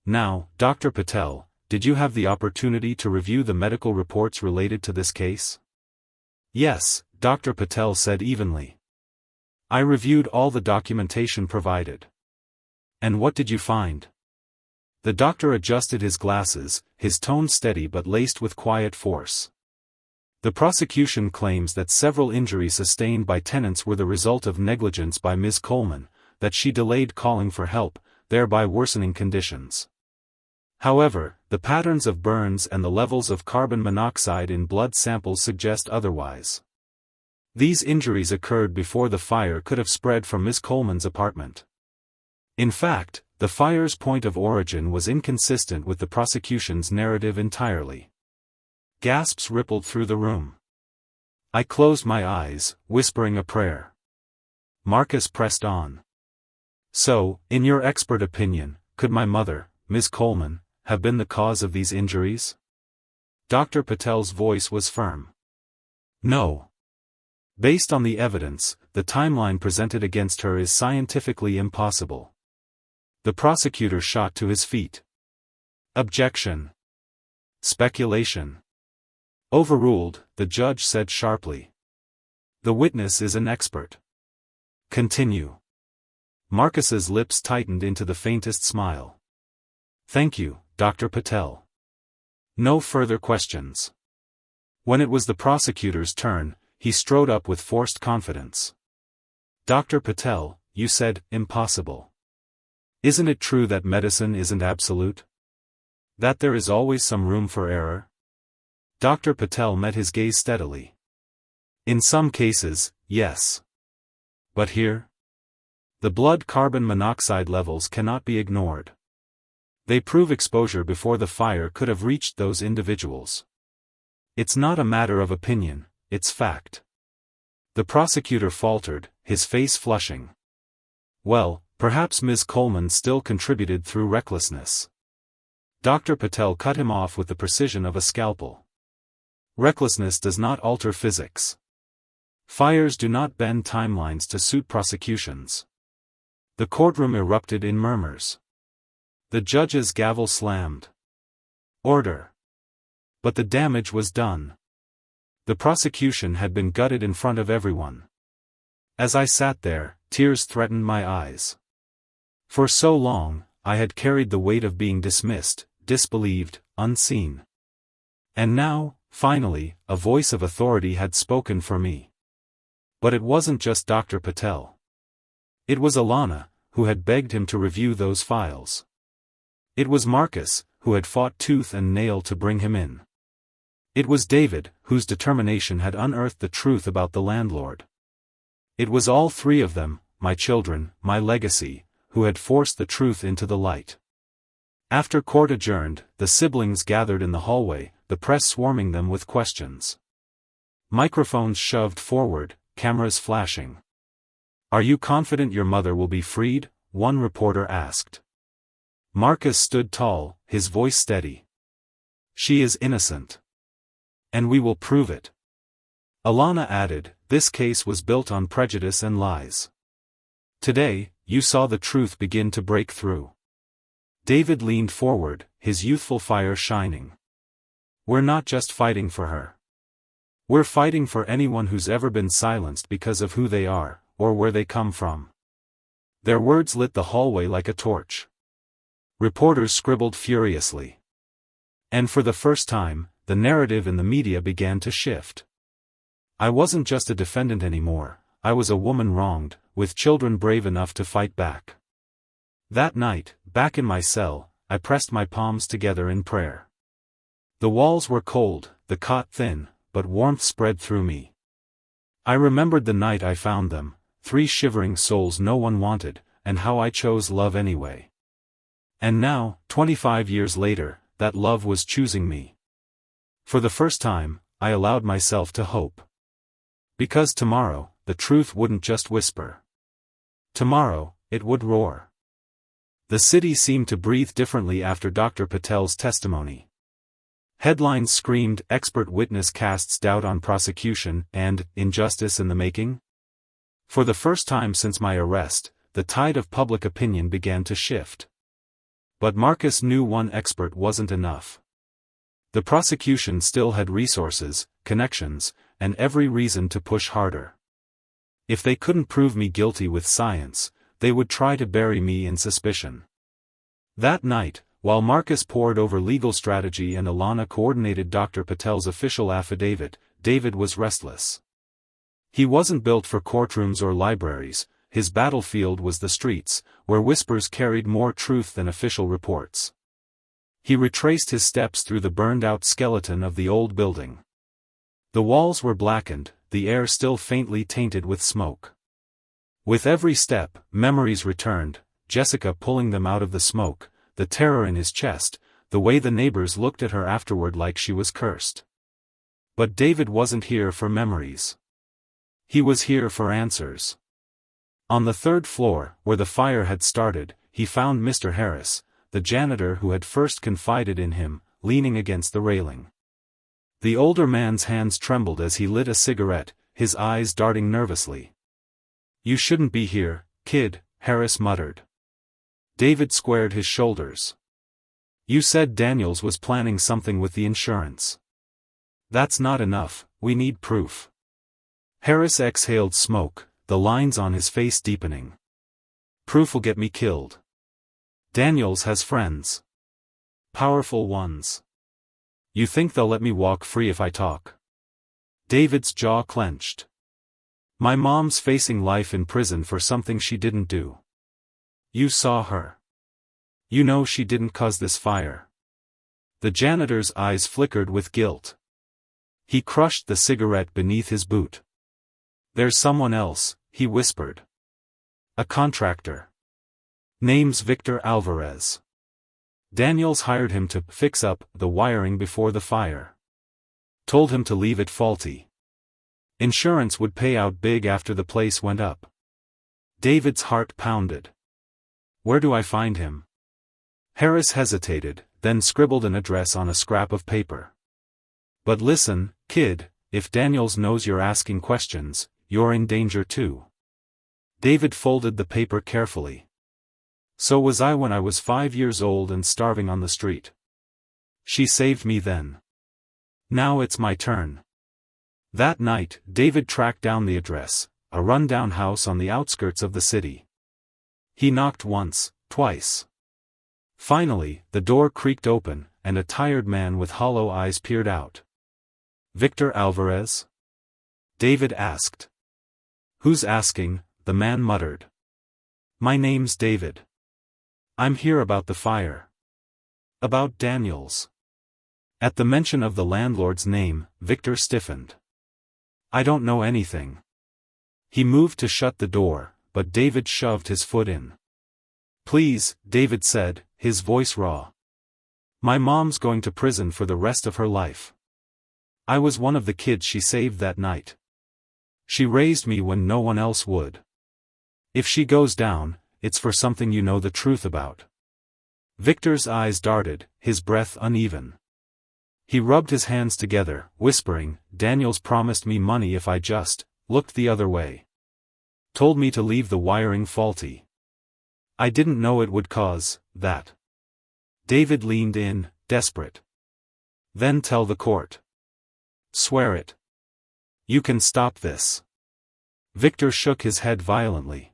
Now, Dr. Patel, did you have the opportunity to review the medical reports related to this case? Yes, Dr. Patel said evenly. I reviewed all the documentation provided. And what did you find? The doctor adjusted his glasses, his tone steady but laced with quiet force. The prosecution claims that several injuries sustained by tenants were the result of negligence by Ms. Coleman, that she delayed calling for help, thereby worsening conditions. However, the patterns of burns and the levels of carbon monoxide in blood samples suggest otherwise. These injuries occurred before the fire could have spread from Ms. Coleman's apartment. In fact, the fire's point of origin was inconsistent with the prosecution's narrative entirely. Gasps rippled through the room. I closed my eyes, whispering a prayer. Marcus pressed on. So, in your expert opinion, could my mother, Ms. Coleman, have been the cause of these injuries? Dr. Patel's voice was firm. No. Based on the evidence, the timeline presented against her is scientifically impossible. The prosecutor shot to his feet. Objection. Speculation. Overruled, the judge said sharply. The witness is an expert. Continue. Marcus's lips tightened into the faintest smile. Thank you, Dr. Patel. No further questions. When it was the prosecutor's turn, he strode up with forced confidence. Dr. Patel, you said, impossible. Isn't it true that medicine isn't absolute? That there is always some room for error? Dr. Patel met his gaze steadily. In some cases, yes. But here? The blood carbon monoxide levels cannot be ignored. They prove exposure before the fire could have reached those individuals. It's not a matter of opinion, it's fact. The prosecutor faltered, his face flushing. Well, perhaps Ms. Coleman still contributed through recklessness. Dr. Patel cut him off with the precision of a scalpel. Recklessness does not alter physics. Fires do not bend timelines to suit prosecutions. The courtroom erupted in murmurs. The judge's gavel slammed. Order. But the damage was done. The prosecution had been gutted in front of everyone. As I sat there, tears threatened my eyes. For so long, I had carried the weight of being dismissed, disbelieved, unseen. And now, finally, a voice of authority had spoken for me. But it wasn't just Dr. Patel. It was Alana, who had begged him to review those files. It was Marcus, who had fought tooth and nail to bring him in. It was David, whose determination had unearthed the truth about the landlord. It was all three of them, my children, my legacy, who had forced the truth into the light. After court adjourned, the siblings gathered in the hallway, the press swarming them with questions. Microphones shoved forward, cameras flashing. "Are you confident your mother will be freed?" one reporter asked. Marcus stood tall, his voice steady. "She is innocent. And we will prove it." Alana added, "This case was built on prejudice and lies. Today, you saw the truth begin to break through." David leaned forward, his youthful fire shining. "We're not just fighting for her. We're fighting for anyone who's ever been silenced because of who they are, or where they come from." Their words lit the hallway like a torch. Reporters scribbled furiously. And for the first time, the narrative in the media began to shift. I wasn't just a defendant anymore, I was a woman wronged, with children brave enough to fight back. That night, back in my cell, I pressed my palms together in prayer. The walls were cold, the cot thin, but warmth spread through me. I remembered the night I found them, three shivering souls no one wanted, and how I chose love anyway. And now, 25 years later, that love was choosing me. For the first time, I allowed myself to hope. Because tomorrow, the truth wouldn't just whisper. Tomorrow, it would roar. The city seemed to breathe differently after Dr. Patel's testimony. Headlines screamed, "Expert witness casts doubt on prosecution," and "Injustice in the making." For the first time since my arrest, the tide of public opinion began to shift. But Marcus knew one expert wasn't enough. The prosecution still had resources, connections, and every reason to push harder. If they couldn't prove me guilty with science, they would try to bury me in suspicion. That night, while Marcus pored over legal strategy and Alana coordinated Dr. Patel's official affidavit, David was restless. He wasn't built for courtrooms or libraries, his battlefield was the streets, where whispers carried more truth than official reports. He retraced his steps through the burned-out skeleton of the old building. The walls were blackened, the air still faintly tainted with smoke. With every step, memories returned, Jessica pulling them out of the smoke, the terror in his chest, the way the neighbors looked at her afterward like she was cursed. But David wasn't here for memories. He was here for answers. On the third floor, where the fire had started, he found Mr. Harris, the janitor who had first confided in him, leaning against the railing. The older man's hands trembled as he lit a cigarette, his eyes darting nervously. "You shouldn't be here, kid," Harris muttered. David squared his shoulders. "You said Daniels was planning something with the insurance." "That's not enough, we need proof." Harris exhaled smoke, the lines on his face deepening. "Proof will get me killed. Daniels has friends. Powerful ones. You think they'll let me walk free if I talk? David's jaw clenched. My mom's facing life in prison for something she didn't do. You saw her. You know she didn't cause this fire. The janitor's eyes flickered with guilt. He crushed the cigarette beneath his boot. There's someone else, he whispered. A contractor. Name's Victor Alvarez. Daniels hired him to fix up the wiring before the fire. Told him to leave it faulty. Insurance would pay out big after the place went up. David's heart pounded. Where do I find him? Harris hesitated, then scribbled an address on a scrap of paper. But listen, kid, if Daniels knows you're asking questions, you're in danger too. David folded the paper carefully. So was I when I was 5 years old and starving on the street. She saved me then. Now it's my turn. That night, David tracked down the address, a rundown house on the outskirts of the city. He knocked once, twice. Finally, the door creaked open, and a tired man with hollow eyes peered out. Victor Alvarez? David asked. Who's asking? The man muttered. My name's David. I'm here about the fire. About Daniels. At the mention of the landlord's name, Victor stiffened. I don't know anything. He moved to shut the door, but David shoved his foot in. Please, David said, his voice raw. My mom's going to prison for the rest of her life. I was one of the kids she saved that night. She raised me when no one else would. If she goes down, it's for something you know the truth about. Victor's eyes darted, his breath uneven. He rubbed his hands together, whispering, Daniels promised me money if I just looked the other way. Told me to leave the wiring faulty. I didn't know it would cause that. David leaned in, desperate. Then tell the court. Swear it. You can stop this. Victor shook his head violently.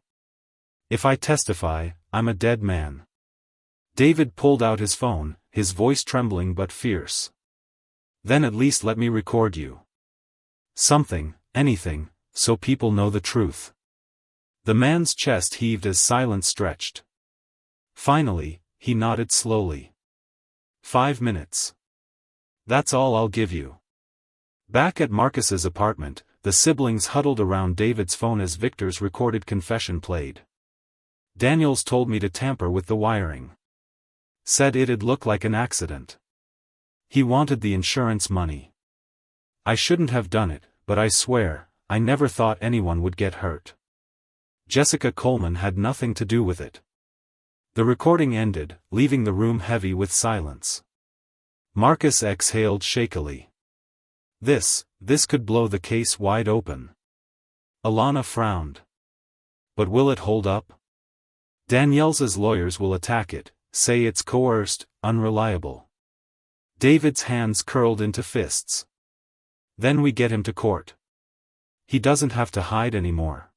If I testify, I'm a dead man. David pulled out his phone, his voice trembling but fierce. Then at least let me record you. Something, anything, so people know the truth. The man's chest heaved as silence stretched. Finally, he nodded slowly. 5 minutes. That's all I'll give you. Back at Marcus's apartment, the siblings huddled around David's phone as Victor's recorded confession played. Daniels told me to tamper with the wiring. Said it'd look like an accident. He wanted the insurance money. I shouldn't have done it, but I swear, I never thought anyone would get hurt. Jessica Coleman had nothing to do with it. The recording ended, leaving the room heavy with silence. Marcus exhaled shakily. This could blow the case wide open. Alana frowned. But will it hold up? Danielle's lawyers will attack it, say it's coerced, unreliable. David's hands curled into fists. Then we get him to court. He doesn't have to hide anymore.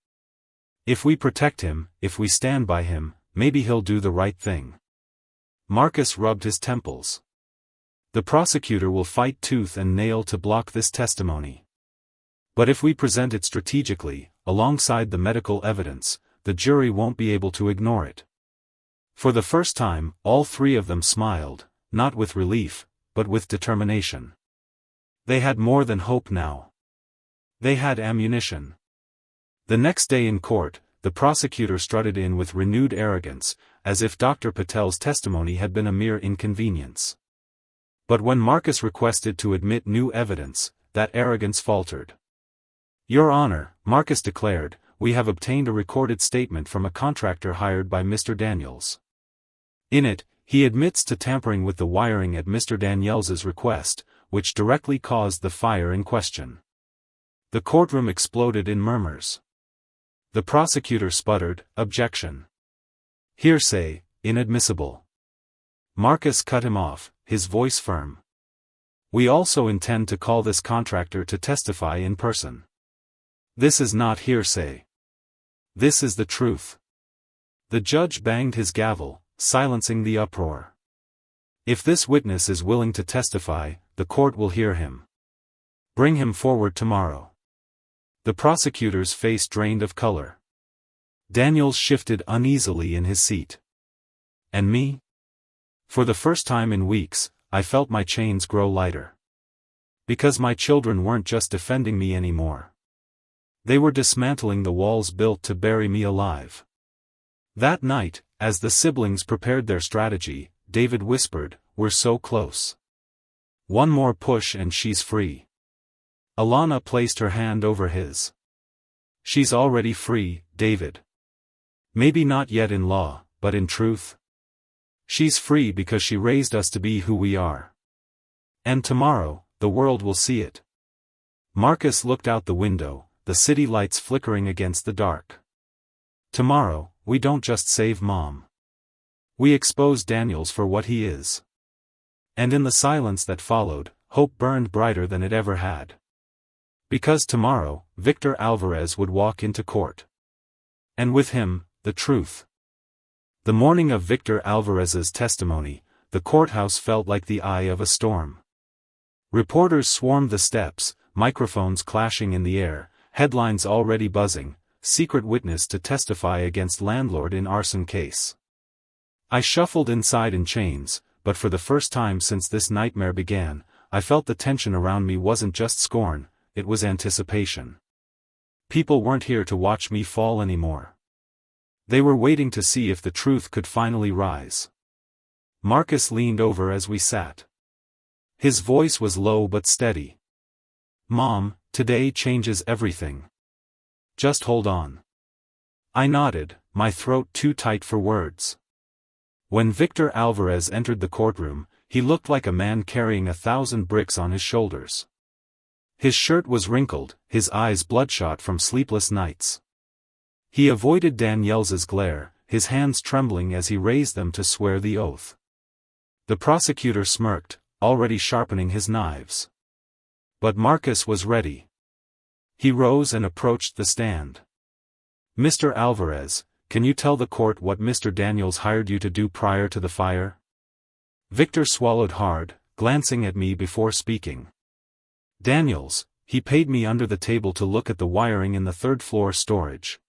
If we protect him, if we stand by him, maybe he'll do the right thing. Marcus rubbed his temples. The prosecutor will fight tooth and nail to block this testimony. But if we present it strategically, alongside the medical evidence, the jury won't be able to ignore it. For the first time, all three of them smiled, not with relief, but with determination. They had more than hope now. They had ammunition. The next day in court, the prosecutor strutted in with renewed arrogance, as if Dr. Patel's testimony had been a mere inconvenience. But when Marcus requested to admit new evidence, that arrogance faltered. Your Honor, Marcus declared, we have obtained a recorded statement from a contractor hired by Mr. Daniels. In it, he admits to tampering with the wiring at Mr. Daniels's request, which directly caused the fire in question. The courtroom exploded in murmurs. The prosecutor sputtered, objection. Hearsay, inadmissible. Marcus cut him off, his voice firm. We also intend to call this contractor to testify in person. This is not hearsay. This is the truth. The judge banged his gavel, silencing the uproar. If this witness is willing to testify, the court will hear him. Bring him forward tomorrow. The prosecutor's face drained of color. Daniels shifted uneasily in his seat. And me? For the first time in weeks, I felt my chains grow lighter. Because my children weren't just defending me anymore. They were dismantling the walls built to bury me alive. That night, as the siblings prepared their strategy, David whispered, "We're so close. One more push and she's free." Alana placed her hand over his. "She's already free, David. Maybe not yet in law, but in truth. She's free because she raised us to be who we are. And tomorrow, the world will see it." Marcus looked out the window, the city lights flickering against the dark. "Tomorrow, we don't just save Mom. We expose Daniels for what he is." And in the silence that followed, hope burned brighter than it ever had. Because tomorrow, Victor Alvarez would walk into court. And with him, the truth. The morning of Victor Alvarez's testimony, the courthouse felt like the eye of a storm. Reporters swarmed the steps, microphones clashing in the air, headlines already buzzing, secret witness to testify against landlord in arson case. I shuffled inside in chains, but for the first time since this nightmare began, I felt the tension around me wasn't just scorn, it was anticipation. People weren't here to watch me fall anymore. They were waiting to see if the truth could finally rise. Marcus leaned over as we sat. His voice was low but steady. "Mom, today changes everything. Just hold on." I nodded, my throat too tight for words. When Victor Alvarez entered the courtroom, he looked like a man carrying 1,000 bricks on his shoulders. His shirt was wrinkled, his eyes bloodshot from sleepless nights. He avoided Danielle's glare, his hands trembling as he raised them to swear the oath. The prosecutor smirked, already sharpening his knives. But Marcus was ready. He rose and approached the stand. "Mr. Alvarez, can you tell the court what Mr. Daniels hired you to do prior to the fire?" Victor swallowed hard, glancing at me before speaking. "Daniels, he paid me under the table to look at the wiring in the third-floor storage.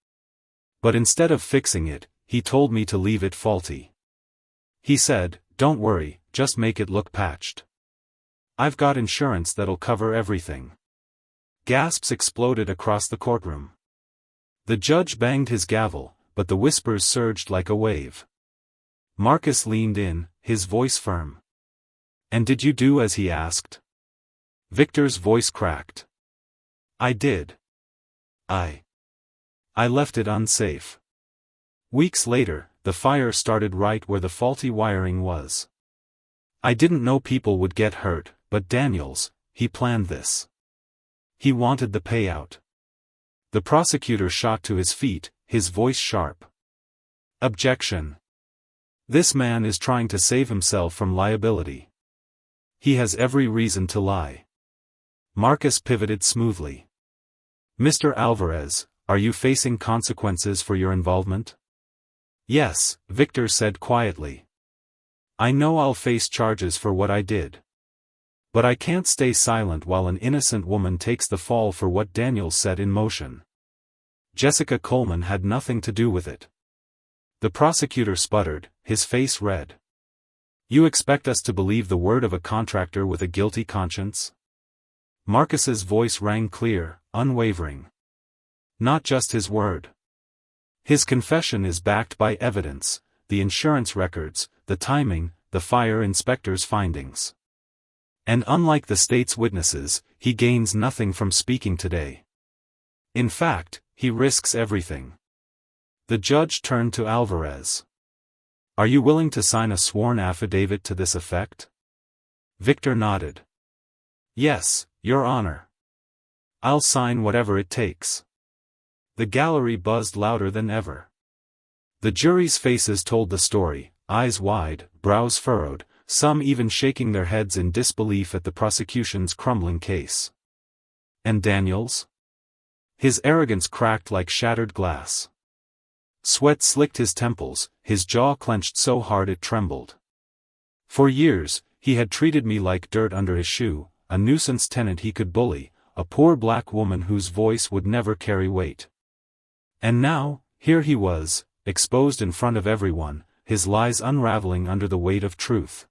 But instead of fixing it, he told me to leave it faulty. He said, 'Don't worry, just make it look patched. I've got insurance that'll cover everything.'" Gasps exploded across the courtroom. The judge banged his gavel, but the whispers surged like a wave. Marcus leaned in, his voice firm. "And did you do as he asked?" Victor's voice cracked. "I did. I left it unsafe." Weeks later, the fire started right where the faulty wiring was. I didn't know people would get hurt, but Daniels, he planned this. He wanted the payout. The prosecutor shot to his feet, his voice sharp. "Objection. This man is trying to save himself from liability. He has every reason to lie." Marcus pivoted smoothly. "Mr. Alvarez, are you facing consequences for your involvement?" "Yes," Victor said quietly. "I know I'll face charges for what I did. But I can't stay silent while an innocent woman takes the fall for what Daniels set in motion. Jessica Coleman had nothing to do with it." The prosecutor sputtered, his face red. "You expect us to believe the word of a contractor with a guilty conscience?" Marcus's voice rang clear, unwavering. "Not just his word. His confession is backed by evidence, the insurance records, the timing, the fire inspector's findings. And unlike the state's witnesses, he gains nothing from speaking today. In fact, he risks everything." The judge turned to Alvarez. "Are you willing to sign a sworn affidavit to this effect?" Victor nodded. "Yes, Your Honor. I'll sign whatever it takes." The gallery buzzed louder than ever. The jury's faces told the story, eyes wide, brows furrowed, some even shaking their heads in disbelief at the prosecution's crumbling case. And Daniels? His arrogance cracked like shattered glass. Sweat slicked his temples, his jaw clenched so hard it trembled. For years, he had treated me like dirt under his shoe, a nuisance tenant he could bully, a poor black woman whose voice would never carry weight. And now, here he was, exposed in front of everyone, his lies unraveling under the weight of truth.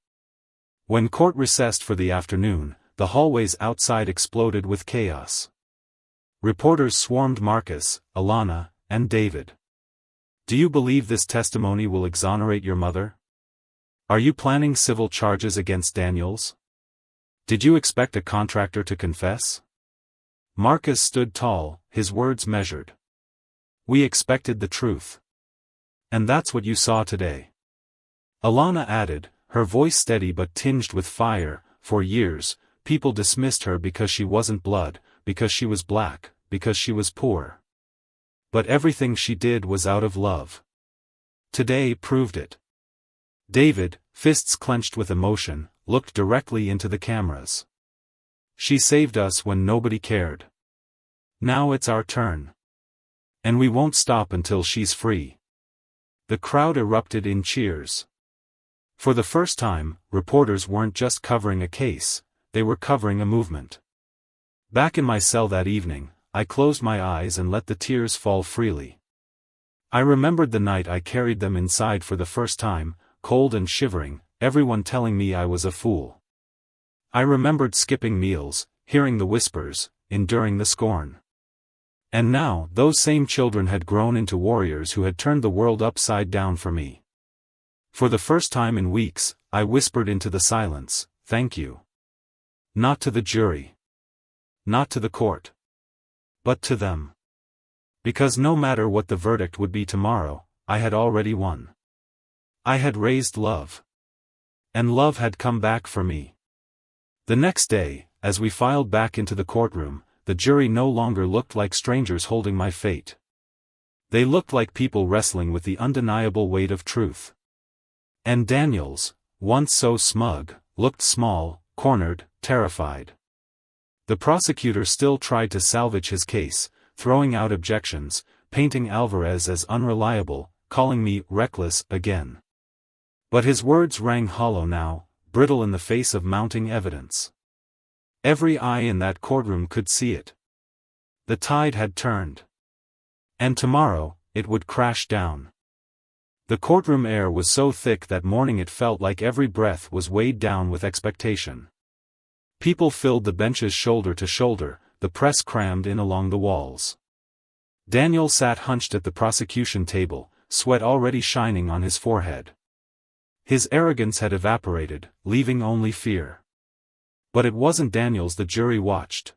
When court recessed for the afternoon, the hallways outside exploded with chaos. Reporters swarmed Marcus, Alana, and David. "Do you believe this testimony will exonerate your mother? Are you planning civil charges against Daniels? Did you expect a contractor to confess?" Marcus stood tall, his words measured. "We expected the truth. And that's what you saw today." Alana added, her voice steady but tinged with fire, "For years, people dismissed her because she wasn't blood, because she was black, because she was poor. But everything she did was out of love. Today proved it." David, fists clenched with emotion, looked directly into the cameras. "She saved us when nobody cared. Now it's our turn. And we won't stop until she's free." The crowd erupted in cheers. For the first time, reporters weren't just covering a case, they were covering a movement. Back in my cell that evening, I closed my eyes and let the tears fall freely. I remembered the night I carried them inside for the first time, cold and shivering, everyone telling me I was a fool. I remembered skipping meals, hearing the whispers, enduring the scorn. And now, those same children had grown into warriors who had turned the world upside down for me. For the first time in weeks, I whispered into the silence, "Thank you." Not to the jury. Not to the court. But to them. Because no matter what the verdict would be tomorrow, I had already won. I had raised love. And love had come back for me. The next day, as we filed back into the courtroom, the jury no longer looked like strangers holding my fate. They looked like people wrestling with the undeniable weight of truth. And Daniels, once so smug, looked small, cornered, terrified. The prosecutor still tried to salvage his case, throwing out objections, painting Alvarez as unreliable, calling me reckless again. But his words rang hollow now, brittle in the face of mounting evidence. Every eye in that courtroom could see it. The tide had turned. And tomorrow, it would crash down. The courtroom air was so thick that morning it felt like every breath was weighed down with expectation. People filled the benches shoulder to shoulder, the press crammed in along the walls. Daniel sat hunched at the prosecution table, sweat already shining on his forehead. His arrogance had evaporated, leaving only fear. But it wasn't Daniels the jury watched.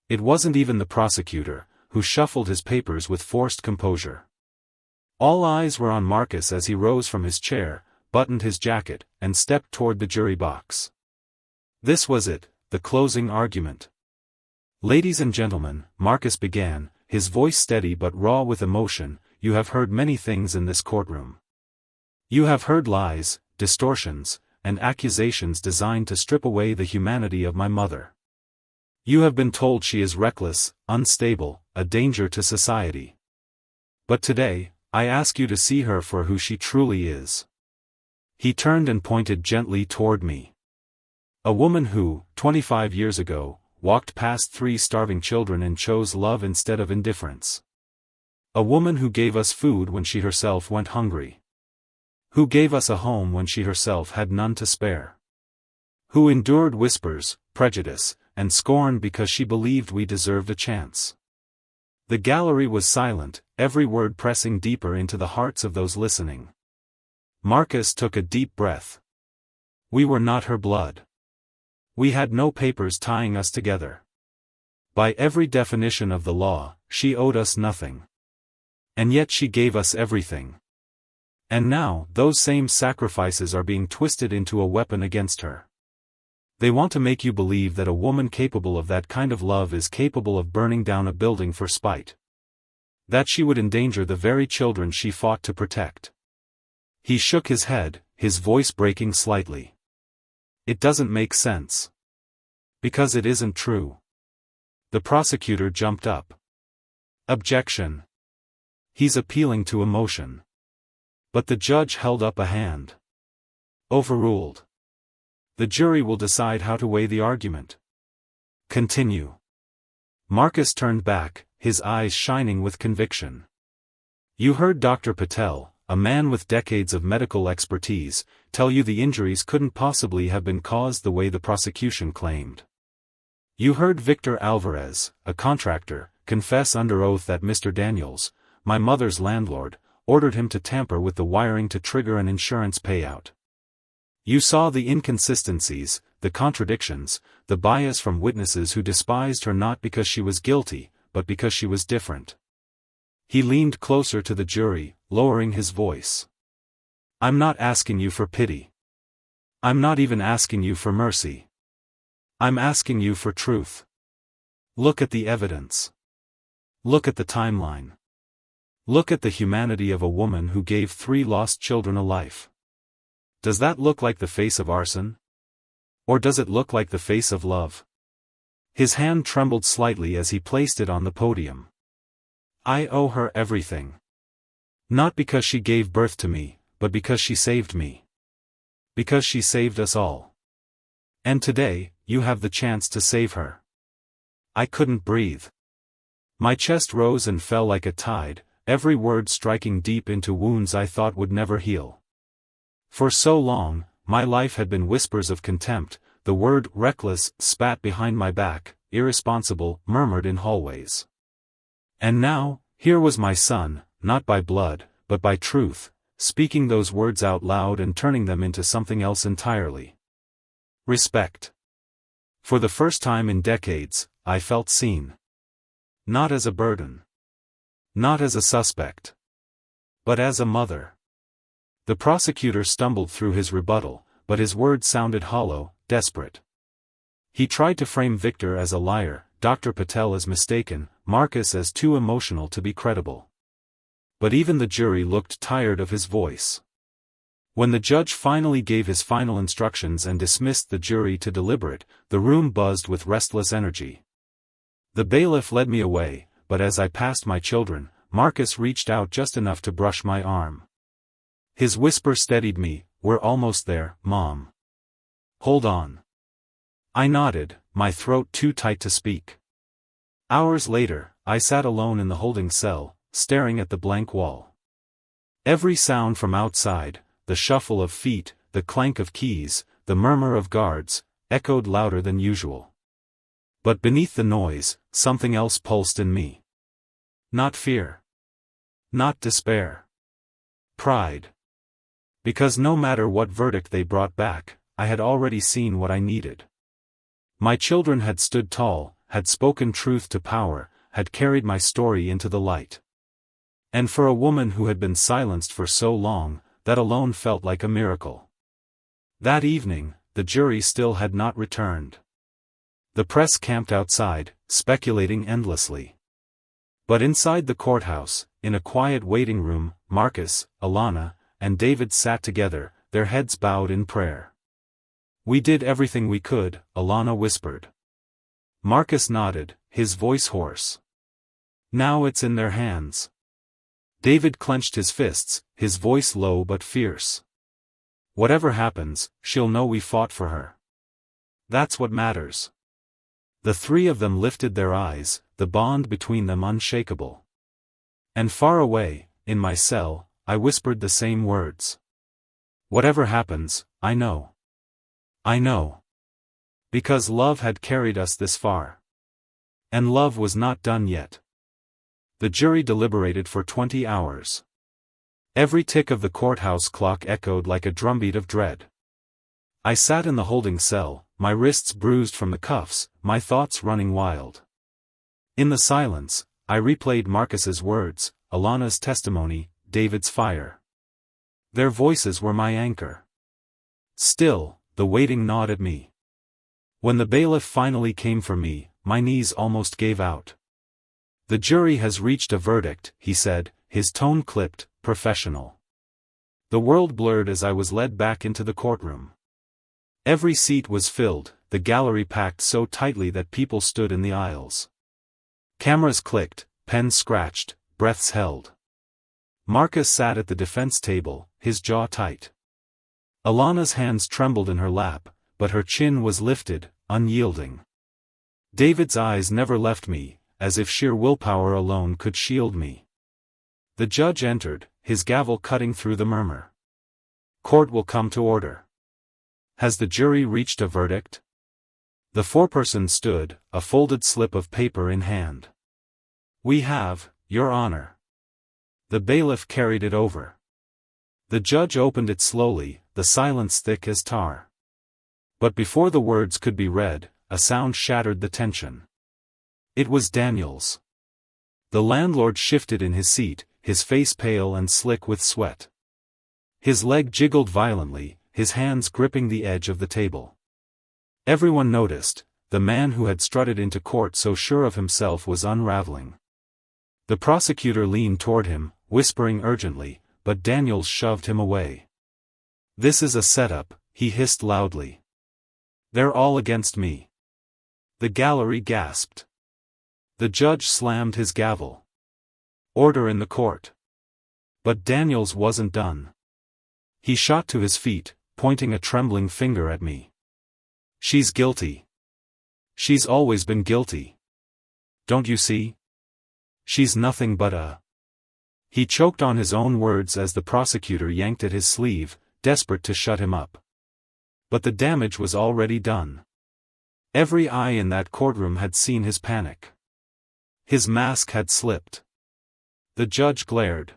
It wasn't even the prosecutor, who shuffled his papers with forced composure. All eyes were on Marcus as he rose from his chair, buttoned his jacket, and stepped toward the jury box. This was it, the closing argument. "Ladies and gentlemen," Marcus began, his voice steady but raw with emotion, "you have heard many things in this courtroom. You have heard lies, distortions, and accusations designed to strip away the humanity of my mother. You have been told she is reckless, unstable, a danger to society. But today, I ask you to see her for who she truly is." He turned and pointed gently toward me. "A woman who, 25 years ago, walked past 3 starving children and chose love instead of indifference. A woman who gave us food when she herself went hungry. Who gave us a home when she herself had none to spare. Who endured whispers, prejudice, and scorn because she believed we deserved a chance." The gallery was silent, every word pressing deeper into the hearts of those listening. Marcus took a deep breath. We were not her blood. We had no papers tying us together. By every definition of the law, she owed us nothing. And yet she gave us everything. And now, those same sacrifices are being twisted into a weapon against her. They want to make you believe that a woman capable of that kind of love is capable of burning down a building for spite. That she would endanger the very children she fought to protect. He shook his head, his voice breaking slightly. "It doesn't make sense. Because it isn't true." The prosecutor jumped up. "Objection. He's appealing to emotion." But the judge held up a hand. "Overruled." The jury will decide how to weigh the argument. Continue. Marcus turned back, his eyes shining with conviction. You heard Dr. Patel, a man with decades of medical expertise, tell you the injuries couldn't possibly have been caused the way the prosecution claimed. You heard Victor Alvarez, a contractor, confess under oath that Mr. Daniels, my mother's landlord, ordered him to tamper with the wiring to trigger an insurance payout. You saw the inconsistencies, the contradictions, the bias from witnesses who despised her not because she was guilty, but because she was different. He leaned closer to the jury, lowering his voice. I'm not asking you for pity. I'm not even asking you for mercy. I'm asking you for truth. Look at the evidence. Look at the timeline. Look at the humanity of a woman who gave 3 lost children a life. Does that look like the face of arson? Or does it look like the face of love? His hand trembled slightly as he placed it on the podium. I owe her everything. Not because she gave birth to me, but because she saved me. Because she saved us all. And today, you have the chance to save her. I couldn't breathe. My chest rose and fell like a tide, every word striking deep into wounds I thought would never heal. For so long, my life had been whispers of contempt, the word reckless spat behind my back, irresponsible murmured in hallways. And now, here was my son, not by blood, but by truth, speaking those words out loud and turning them into something else entirely. Respect. For the first time in decades, I felt seen. Not as a burden. Not as a suspect. But as a mother. The prosecutor stumbled through his rebuttal, but his words sounded hollow, desperate. He tried to frame Victor as a liar, Dr. Patel as mistaken, Marcus as too emotional to be credible. But even the jury looked tired of his voice. When the judge finally gave his final instructions and dismissed the jury to deliberate, the room buzzed with restless energy. The bailiff led me away, but as I passed my children, Marcus reached out just enough to brush my arm. His whisper steadied me, "We're almost there, Mom. Hold on." I nodded, my throat too tight to speak. Hours later, I sat alone in the holding cell, staring at the blank wall. Every sound from outside, the shuffle of feet, the clank of keys, the murmur of guards, echoed louder than usual. But beneath the noise, something else pulsed in me. Not fear. Not despair. Pride. Because no matter what verdict they brought back, I had already seen what I needed. My children had stood tall, had spoken truth to power, had carried my story into the light. And for a woman who had been silenced for so long, that alone felt like a miracle. That evening, the jury still had not returned. The press camped outside, speculating endlessly. But inside the courthouse, in a quiet waiting room, Marcus, Alana, and David sat together, their heads bowed in prayer. "We did everything we could," Alana whispered. Marcus nodded, his voice hoarse. "Now it's in their hands." David clenched his fists, his voice low but fierce. "Whatever happens, she'll know we fought for her. That's what matters." The 3 of them lifted their eyes, the bond between them unshakable. And far away, in my cell, I whispered the same words. "Whatever happens, I know. I know. Because love had carried us this far. And love was not done yet." The jury deliberated for 20 hours. Every tick of the courthouse clock echoed like a drumbeat of dread. I sat in the holding cell, my wrists bruised from the cuffs, my thoughts running wild. In the silence, I replayed Marcus's words, Alana's testimony, David's fire. Their voices were my anchor. Still, the waiting gnawed at me. When the bailiff finally came for me, my knees almost gave out. "The jury has reached a verdict," he said, his tone clipped, professional. The world blurred as I was led back into the courtroom. Every seat was filled, the gallery packed so tightly that people stood in the aisles. Cameras clicked, pens scratched, breaths held. Marcus sat at the defense table, his jaw tight. Alana's hands trembled in her lap, but her chin was lifted, unyielding. David's eyes never left me, as if sheer willpower alone could shield me. The judge entered, his gavel cutting through the murmur. Court will come to order. Has the jury reached a verdict? The foreperson stood, a folded slip of paper in hand. We have, Your Honor. The bailiff carried it over. The judge opened it slowly, the silence thick as tar. But before the words could be read, a sound shattered the tension. It was Daniel's. The landlord shifted in his seat, his face pale and slick with sweat. His leg jiggled violently, his hands gripping the edge of the table. Everyone noticed, the man who had strutted into court so sure of himself was unraveling. The prosecutor leaned toward him, whispering urgently, but Daniels shoved him away. This is a setup, he hissed loudly. They're all against me. The gallery gasped. The judge slammed his gavel. Order in the court. But Daniels wasn't done. He shot to his feet, pointing a trembling finger at me. She's guilty. She's always been guilty. Don't you see? She's nothing but a... He choked on his own words as the prosecutor yanked at his sleeve, desperate to shut him up. But the damage was already done. Every eye in that courtroom had seen his panic. His mask had slipped. The judge glared.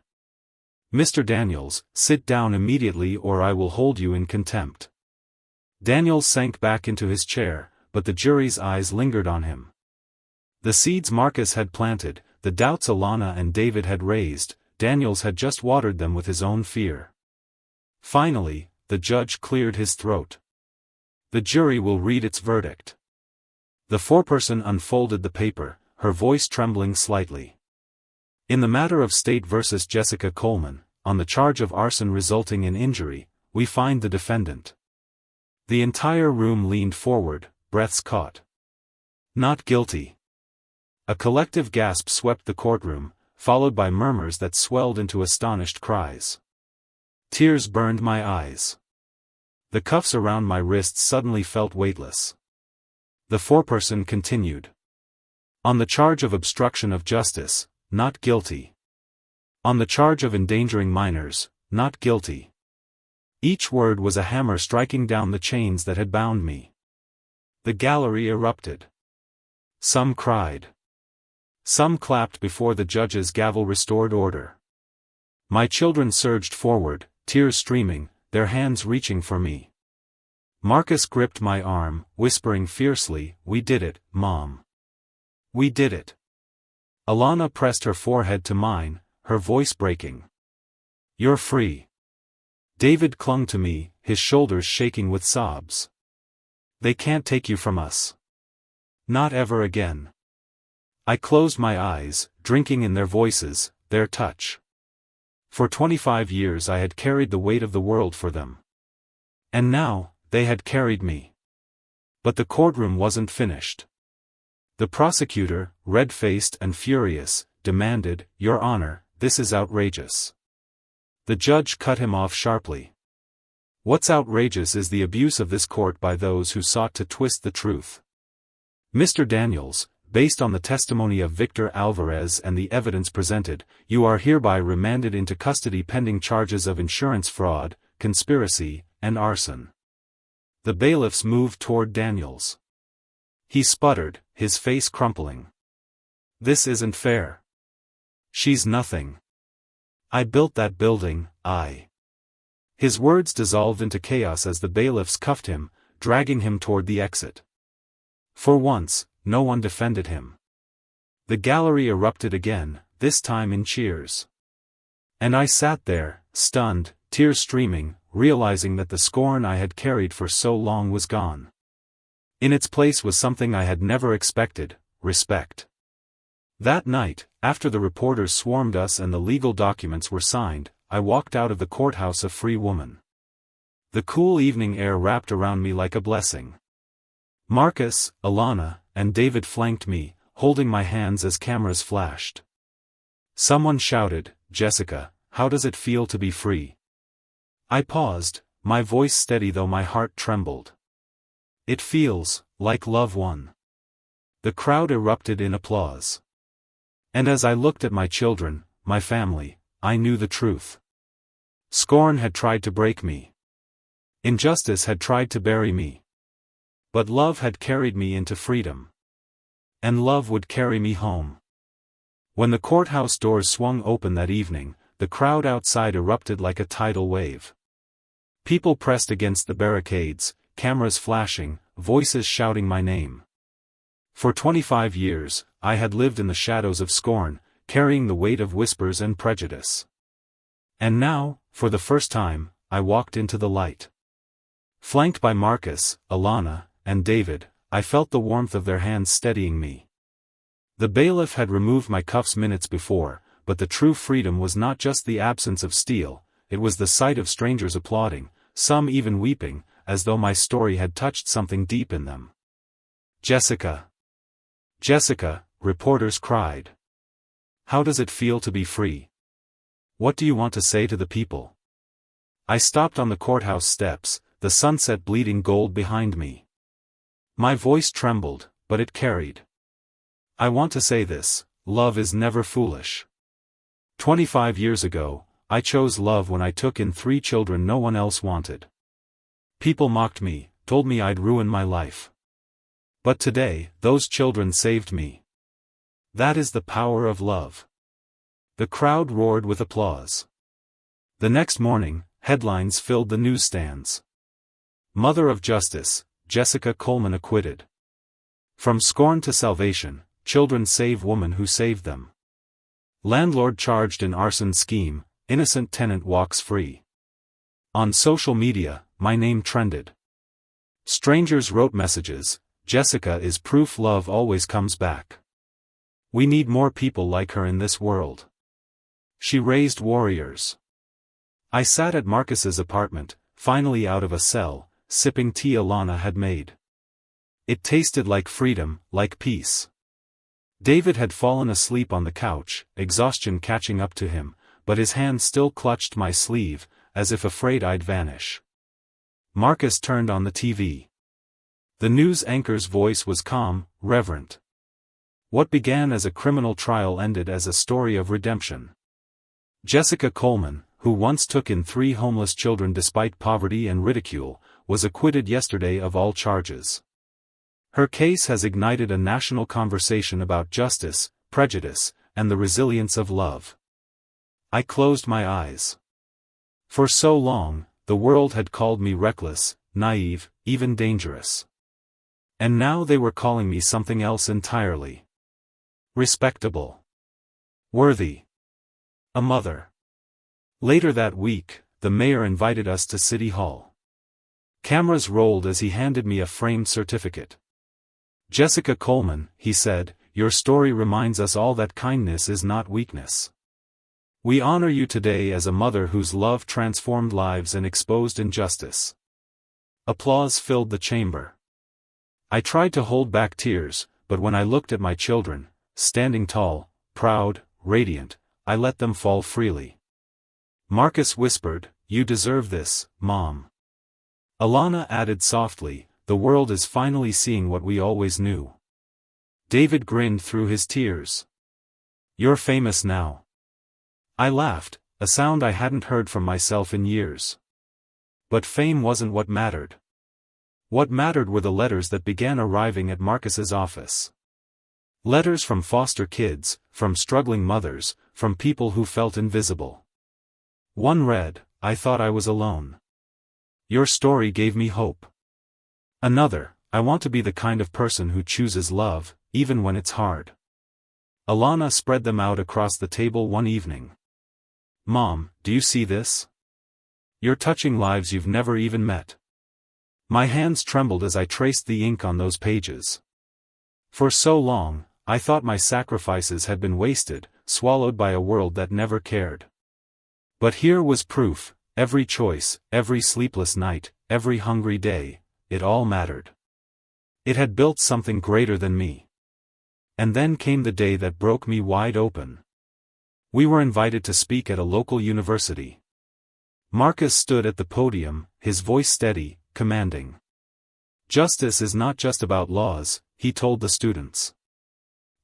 Mr. Daniels, sit down immediately or I will hold you in contempt. Daniels sank back into his chair, but the jury's eyes lingered on him. The seeds Marcus had planted, the doubts Alana and David had raised, Daniels had just watered them with his own fear. Finally, the judge cleared his throat. The jury will read its verdict. The foreperson unfolded the paper, her voice trembling slightly. In the matter of State versus Jessica Coleman, on the charge of arson resulting in injury, we find the defendant. The entire room leaned forward, breaths caught. Not guilty. A collective gasp swept the courtroom, followed by murmurs that swelled into astonished cries. Tears burned my eyes. The cuffs around my wrists suddenly felt weightless. The foreperson continued. On the charge of obstruction of justice, not guilty. On the charge of endangering minors, not guilty. Each word was a hammer striking down the chains that had bound me. The gallery erupted. Some cried. Some clapped before the judge's gavel restored order. My children surged forward, tears streaming, their hands reaching for me. Marcus gripped my arm, whispering fiercely, "We did it, Mom. We did it." Alana pressed her forehead to mine, her voice breaking. "You're free." David clung to me, his shoulders shaking with sobs. "They can't take you from us. Not ever again." I closed my eyes, drinking in their voices, their touch. For 25 years I had carried the weight of the world for them. And now, they had carried me. But the courtroom wasn't finished. The prosecutor, red-faced and furious, demanded, "Your Honor, this is outrageous." The judge cut him off sharply. What's outrageous is the abuse of this court by those who sought to twist the truth. Mr. Daniels, based on the testimony of Victor Alvarez and the evidence presented, you are hereby remanded into custody pending charges of insurance fraud, conspiracy, and arson. The bailiffs moved toward Daniels. He sputtered, his face crumpling. "This isn't fair. She's nothing. I built that building, I." His words dissolved into chaos as the bailiffs cuffed him, dragging him toward the exit. For once, no one defended him. The gallery erupted again, this time in cheers. And I sat there, stunned, tears streaming, realizing that the scorn I had carried for so long was gone. In its place was something I had never expected, respect. That night, after the reporters swarmed us and the legal documents were signed, I walked out of the courthouse a free woman. The cool evening air wrapped around me like a blessing. Marcus, Alana, and David flanked me, holding my hands as cameras flashed. Someone shouted, "Jessica, how does it feel to be free?" I paused, my voice steady though my heart trembled. It feels like love won. The crowd erupted in applause. And as I looked at my children, my family, I knew the truth. Scorn had tried to break me. Injustice had tried to bury me. But love had carried me into freedom. And love would carry me home. When the courthouse doors swung open that evening, the crowd outside erupted like a tidal wave. People pressed against the barricades, cameras flashing, voices shouting my name. For 25 years, I had lived in the shadows of scorn, carrying the weight of whispers and prejudice. And now, for the first time, I walked into the light. Flanked by Marcus, Alana, and David, I felt the warmth of their hands steadying me. The bailiff had removed my cuffs minutes before, but the true freedom was not just the absence of steel, it was the sight of strangers applauding, some even weeping, as though my story had touched something deep in them. Jessica. Jessica, reporters cried. How does it feel to be free? What do you want to say to the people? I stopped on the courthouse steps, the sunset bleeding gold behind me. My voice trembled, but it carried. I want to say this: love is never foolish. 25 years ago, I chose love when I took in 3 children no one else wanted. People mocked me, told me I'd ruin my life. But today, those children saved me. That is the power of love. The crowd roared with applause. The next morning, headlines filled the newsstands. Mother of Justice, Jessica Coleman acquitted. From scorn to salvation, children save woman who saved them. Landlord charged in arson scheme, innocent tenant walks free. On social media, my name trended. Strangers wrote messages, Jessica is proof love always comes back. We need more people like her in this world. She raised warriors. I sat at Marcus's apartment, finally out of a cell, sipping tea Alana had made. It tasted like freedom, like peace. David had fallen asleep on the couch, exhaustion catching up to him, but his hand still clutched my sleeve, as if afraid I'd vanish. Marcus turned on the TV. The news anchor's voice was calm, reverent. What began as a criminal trial ended as a story of redemption. Jessica Coleman, who once took in 3 homeless children despite poverty and ridicule, was acquitted yesterday of all charges. Her case has ignited a national conversation about justice, prejudice, and the resilience of love. I closed my eyes. For so long, the world had called me reckless, naive, even dangerous. And now they were calling me something else entirely. Respectable. Worthy. A mother. Later that week, the mayor invited us to City Hall. Cameras rolled as he handed me a framed certificate. Jessica Coleman, he said, your story reminds us all that kindness is not weakness. We honor you today as a mother whose love transformed lives and exposed injustice. Applause filled the chamber. I tried to hold back tears, but when I looked at my children, standing tall, proud, radiant, I let them fall freely. Marcus whispered, "You deserve this, Mom." Alana added softly, "The world is finally seeing what we always knew." David grinned through his tears. "You're famous now." I laughed, a sound I hadn't heard from myself in years. But fame wasn't what mattered. What mattered were the letters that began arriving at Marcus's office. Letters from foster kids, from struggling mothers, from people who felt invisible. One read, "I thought I was alone. Your story gave me hope." Another, "I want to be the kind of person who chooses love, even when it's hard." Alana spread them out across the table one evening. "Mom, do you see this? You're touching lives you've never even met." My hands trembled as I traced the ink on those pages. For so long, I thought my sacrifices had been wasted, swallowed by a world that never cared. But here was proof: every choice, every sleepless night, every hungry day, it all mattered. It had built something greater than me. And then came the day that broke me wide open. We were invited to speak at a local university. Marcus stood at the podium, his voice steady, commanding. Justice is not just about laws, he told the students.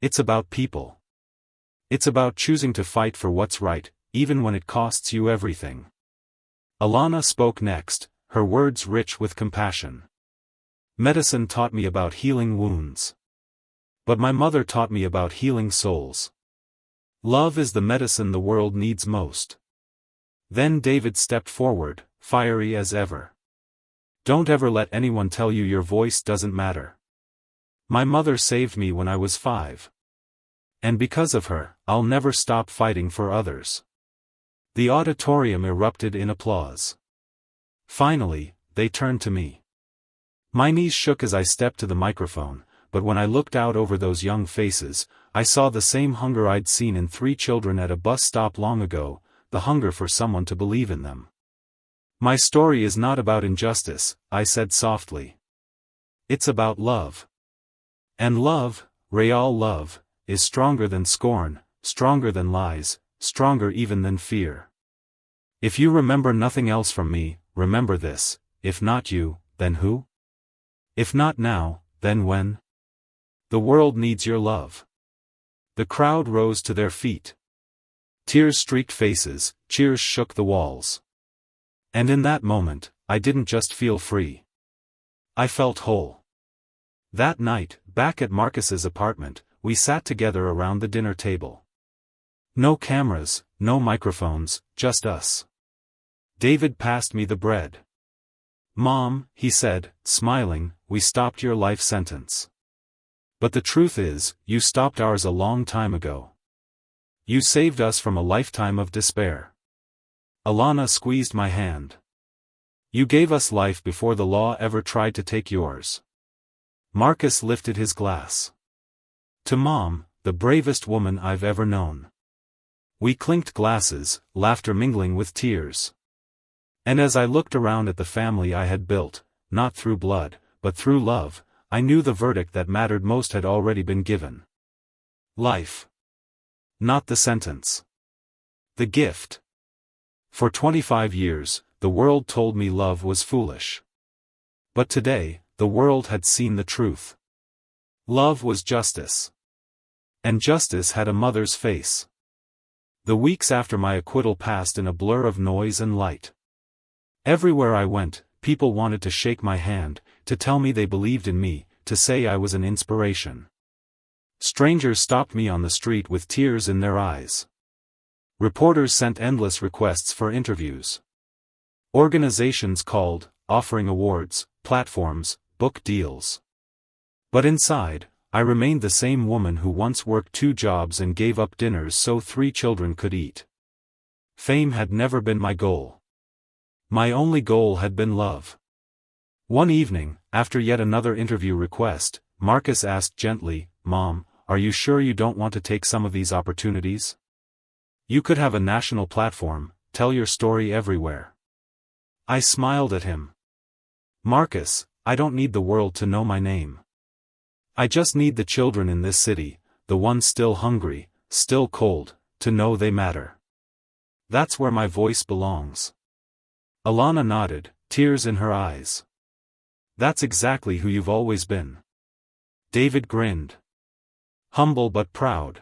It's about people. It's about choosing to fight for what's right, even when it costs you everything. Alana spoke next, her words rich with compassion. Medicine taught me about healing wounds. But my mother taught me about healing souls. Love is the medicine the world needs most. Then David stepped forward, fiery as ever. Don't ever let anyone tell you your voice doesn't matter. My mother saved me when I was 5. And because of her, I'll never stop fighting for others. The auditorium erupted in applause. Finally, they turned to me. My knees shook as I stepped to the microphone, but when I looked out over those young faces, I saw the same hunger I'd seen in 3 children at a bus stop long ago, the hunger for someone to believe in them. My story is not about injustice, I said softly. It's about love. And love, real love, is stronger than scorn, stronger than lies, stronger even than fear. If you remember nothing else from me, remember this: if not you, then who? If not now, then when? The world needs your love. The crowd rose to their feet. Tears streaked faces, cheers shook the walls. And in that moment, I didn't just feel free. I felt whole. That night, back at Marcus's apartment, we sat together around the dinner table. No cameras, no microphones, just us. David passed me the bread. Mom, he said, smiling, we stopped your life sentence. But the truth is, you stopped ours a long time ago. You saved us from a lifetime of despair. Alana squeezed my hand. You gave us life before the law ever tried to take yours. Marcus lifted his glass. To Mom, the bravest woman I've ever known. We clinked glasses, laughter mingling with tears. And as I looked around at the family I had built, not through blood, but through love, I knew the verdict that mattered most had already been given. Life. Not the sentence. The gift. For 25 years, the world told me love was foolish. But today, the world had seen the truth. Love was justice. And justice had a mother's face. The weeks after my acquittal passed in a blur of noise and light. Everywhere I went, people wanted to shake my hand, to tell me they believed in me, to say I was an inspiration. Strangers stopped me on the street with tears in their eyes. Reporters sent endless requests for interviews. Organizations called, offering awards, platforms, book deals. But inside, I remained the same woman who once worked 2 jobs and gave up dinners so 3 children could eat. Fame had never been my goal. My only goal had been love. One evening, after yet another interview request, Marcus asked gently, Mom, are you sure you don't want to take some of these opportunities? You could have a national platform, tell your story everywhere. I smiled at him. Marcus, I don't need the world to know my name. I just need the children in this city, the ones still hungry, still cold, to know they matter. That's where my voice belongs. Alana nodded, tears in her eyes. That's exactly who you've always been. David grinned. Humble but proud.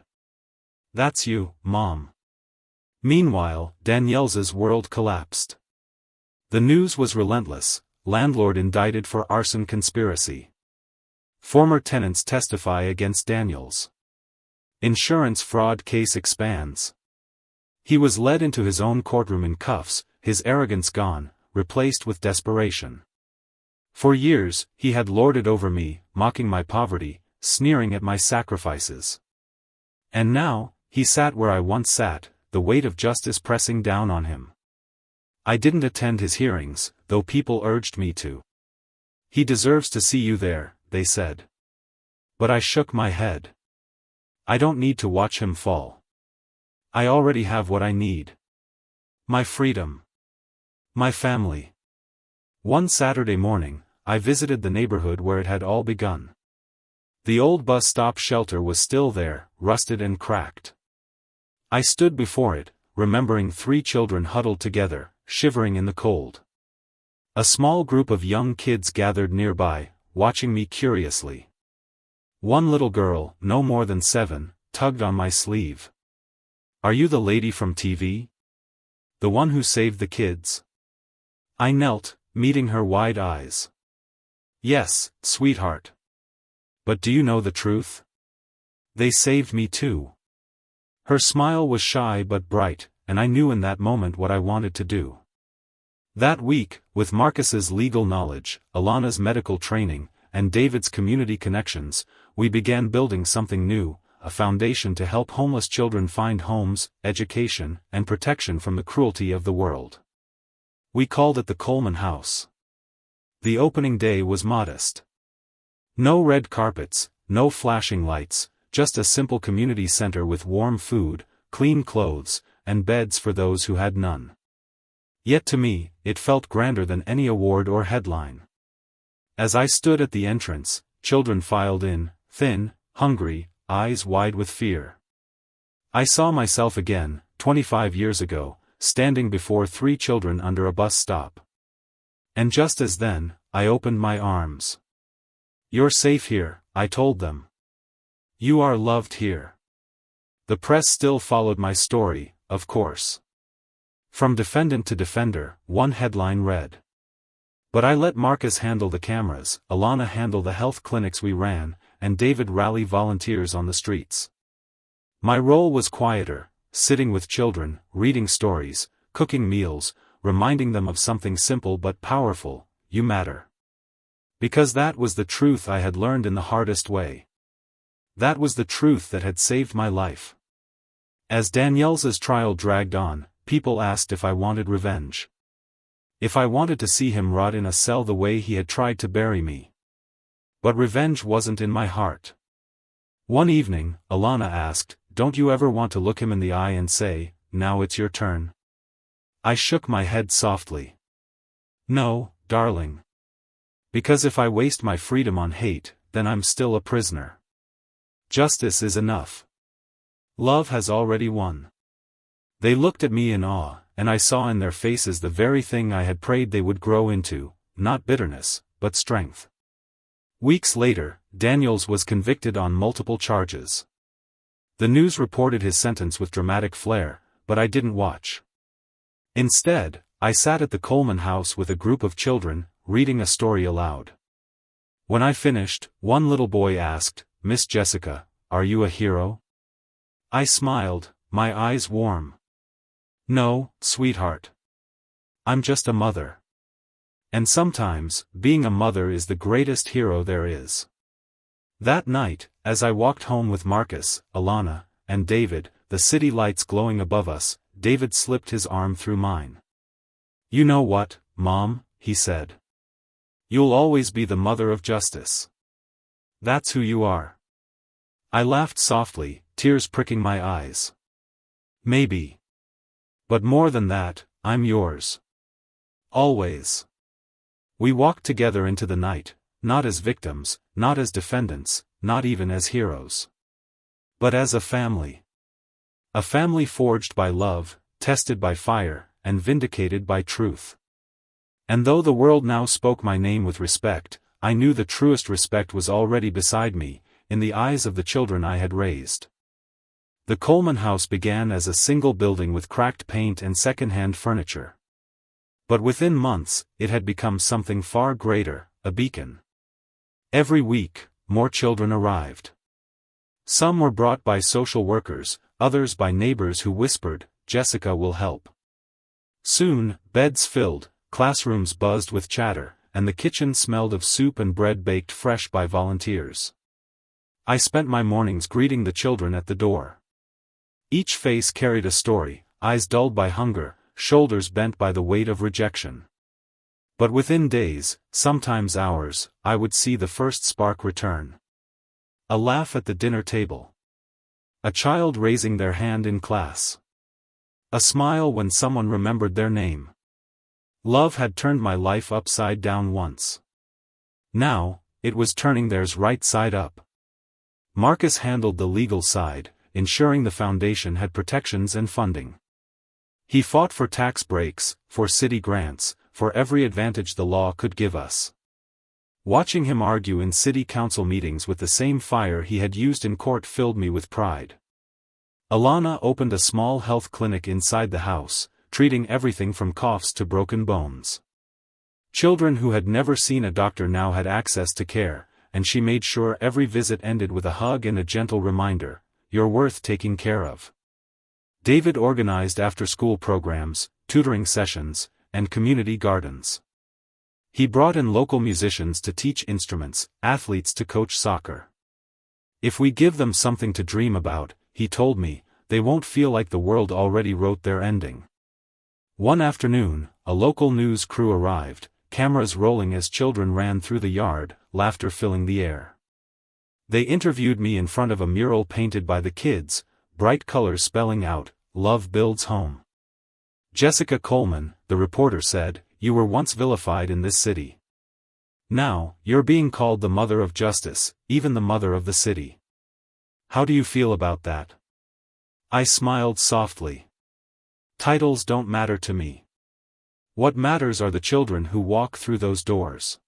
That's you, Mom. Meanwhile, Danielle's world collapsed. The news was relentless: landlord indicted for arson conspiracy. Former tenants testify against Daniels. Insurance fraud case expands. He was led into his own courtroom in cuffs, his arrogance gone, replaced with desperation. For years, he had lorded over me, mocking my poverty, sneering at my sacrifices. And now, he sat where I once sat, the weight of justice pressing down on him. I didn't attend his hearings, though people urged me to. He deserves to see you there, they said. But I shook my head. I don't need to watch him fall. I already have what I need. My freedom. My family. One Saturday morning, I visited the neighborhood where it had all begun. The old bus stop shelter was still there, rusted and cracked. I stood before it, remembering 3 children huddled together, shivering in the cold. A small group of young kids gathered nearby, watching me curiously. One little girl, no more than 7, tugged on my sleeve. "Are you the lady from TV? The one who saved the kids?" I knelt, meeting her wide eyes. "Yes, sweetheart. But do you know the truth? They saved me too." Her smile was shy but bright, and I knew in that moment what I wanted to do. That week, with Marcus's legal knowledge, Alana's medical training, and David's community connections, we began building something new, a foundation to help homeless children find homes, education, and protection from the cruelty of the world. We called it the Coleman House. The opening day was modest. No red carpets, no flashing lights, just a simple community center with warm food, clean clothes, and beds for those who had none. Yet to me, it felt grander than any award or headline. As I stood at the entrance, children filed in, thin, hungry, eyes wide with fear. I saw myself again, 25 years ago, standing before 3 children under a bus stop. And just as then, I opened my arms. "You're safe here," I told them. "You are loved here." The press still followed my story, of course. From defendant to defender, one headline read. But I let Marcus handle the cameras, Alana handle the health clinics we ran, and David rally volunteers on the streets. My role was quieter, sitting with children, reading stories, cooking meals, reminding them of something simple but powerful: you matter. Because that was the truth I had learned in the hardest way. That was the truth that had saved my life. As Daniel's trial dragged on, people asked if I wanted revenge. If I wanted to see him rot in a cell the way he had tried to bury me. But revenge wasn't in my heart. One evening, Alana asked, "Don't you ever want to look him in the eye and say, 'Now it's your turn'?" I shook my head softly. "No, darling. Because if I waste my freedom on hate, then I'm still a prisoner. Justice is enough. Love has already won." They looked at me in awe, and I saw in their faces the very thing I had prayed they would grow into, not bitterness, but strength. Weeks later, Daniels was convicted on multiple charges. The news reported his sentence with dramatic flair, but I didn't watch. Instead, I sat at the Coleman house with a group of children, reading a story aloud. When I finished, one little boy asked, "Miss Jessica, are you a hero?" I smiled, my eyes warm. "No, sweetheart. I'm just a mother. And sometimes, being a mother is the greatest hero there is." That night, as I walked home with Marcus, Alana, and David, the city lights glowing above us, David slipped his arm through mine. "You know what, Mom," he said. "You'll always be the mother of justice. That's who you are." I laughed softly, tears pricking my eyes. "Maybe. But more than that, I'm yours. Always." We walked together into the night, not as victims, not as defendants, not even as heroes. But as a family. A family forged by love, tested by fire, and vindicated by truth. And though the world now spoke my name with respect, I knew the truest respect was already beside me, in the eyes of the children I had raised. The Coleman house began as a single building with cracked paint and second-hand furniture. But within months, it had become something far greater, a beacon. Every week, more children arrived. Some were brought by social workers, others by neighbors who whispered, "Jessica will help." Soon, beds filled, classrooms buzzed with chatter, and the kitchen smelled of soup and bread baked fresh by volunteers. I spent my mornings greeting the children at the door. Each face carried a story, eyes dulled by hunger, shoulders bent by the weight of rejection. But within days, sometimes hours, I would see the first spark return. A laugh at the dinner table. A child raising their hand in class. A smile when someone remembered their name. Love had turned my life upside down once. Now, it was turning theirs right side up. Marcus handled the legal side, ensuring the foundation had protections and funding. He fought for tax breaks, for city grants, for every advantage the law could give us. Watching him argue in city council meetings with the same fire he had used in court filled me with pride. Alana opened a small health clinic inside the house, treating everything from coughs to broken bones. Children who had never seen a doctor now had access to care, and she made sure every visit ended with a hug and a gentle reminder, "You're worth taking care of." David organized after-school programs, tutoring sessions, and community gardens. He brought in local musicians to teach instruments, athletes to coach soccer. If we give them something to dream about, he told me, they won't feel like the world already wrote their ending. One afternoon, a local news crew arrived, cameras rolling as children ran through the yard, laughter filling the air. They interviewed me in front of a mural painted by the kids, bright colors spelling out, "Love builds home." Jessica Coleman, the reporter said, "You were once vilified in this city. Now, you're being called the mother of justice, even the mother of the city. How do you feel about that?" I smiled softly. Titles don't matter to me. What matters are the children who walk through those doors.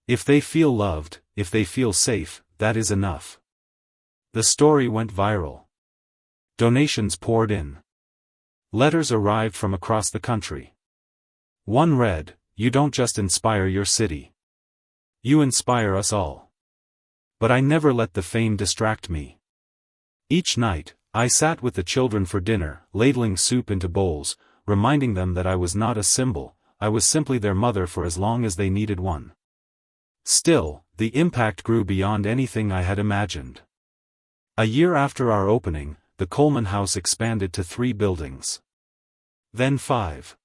If they feel loved, if they feel safe, that is enough. The story went viral. Donations poured in. Letters arrived from across the country. One read, "You don't just inspire your city. You inspire us all." But I never let the fame distract me. Each night, I sat with the children for dinner, ladling soup into bowls, reminding them that I was not a symbol, I was simply their mother for as long as they needed one. Still, the impact grew beyond anything I had imagined. A year after our opening, the Coleman house expanded to 3 buildings. Then 5.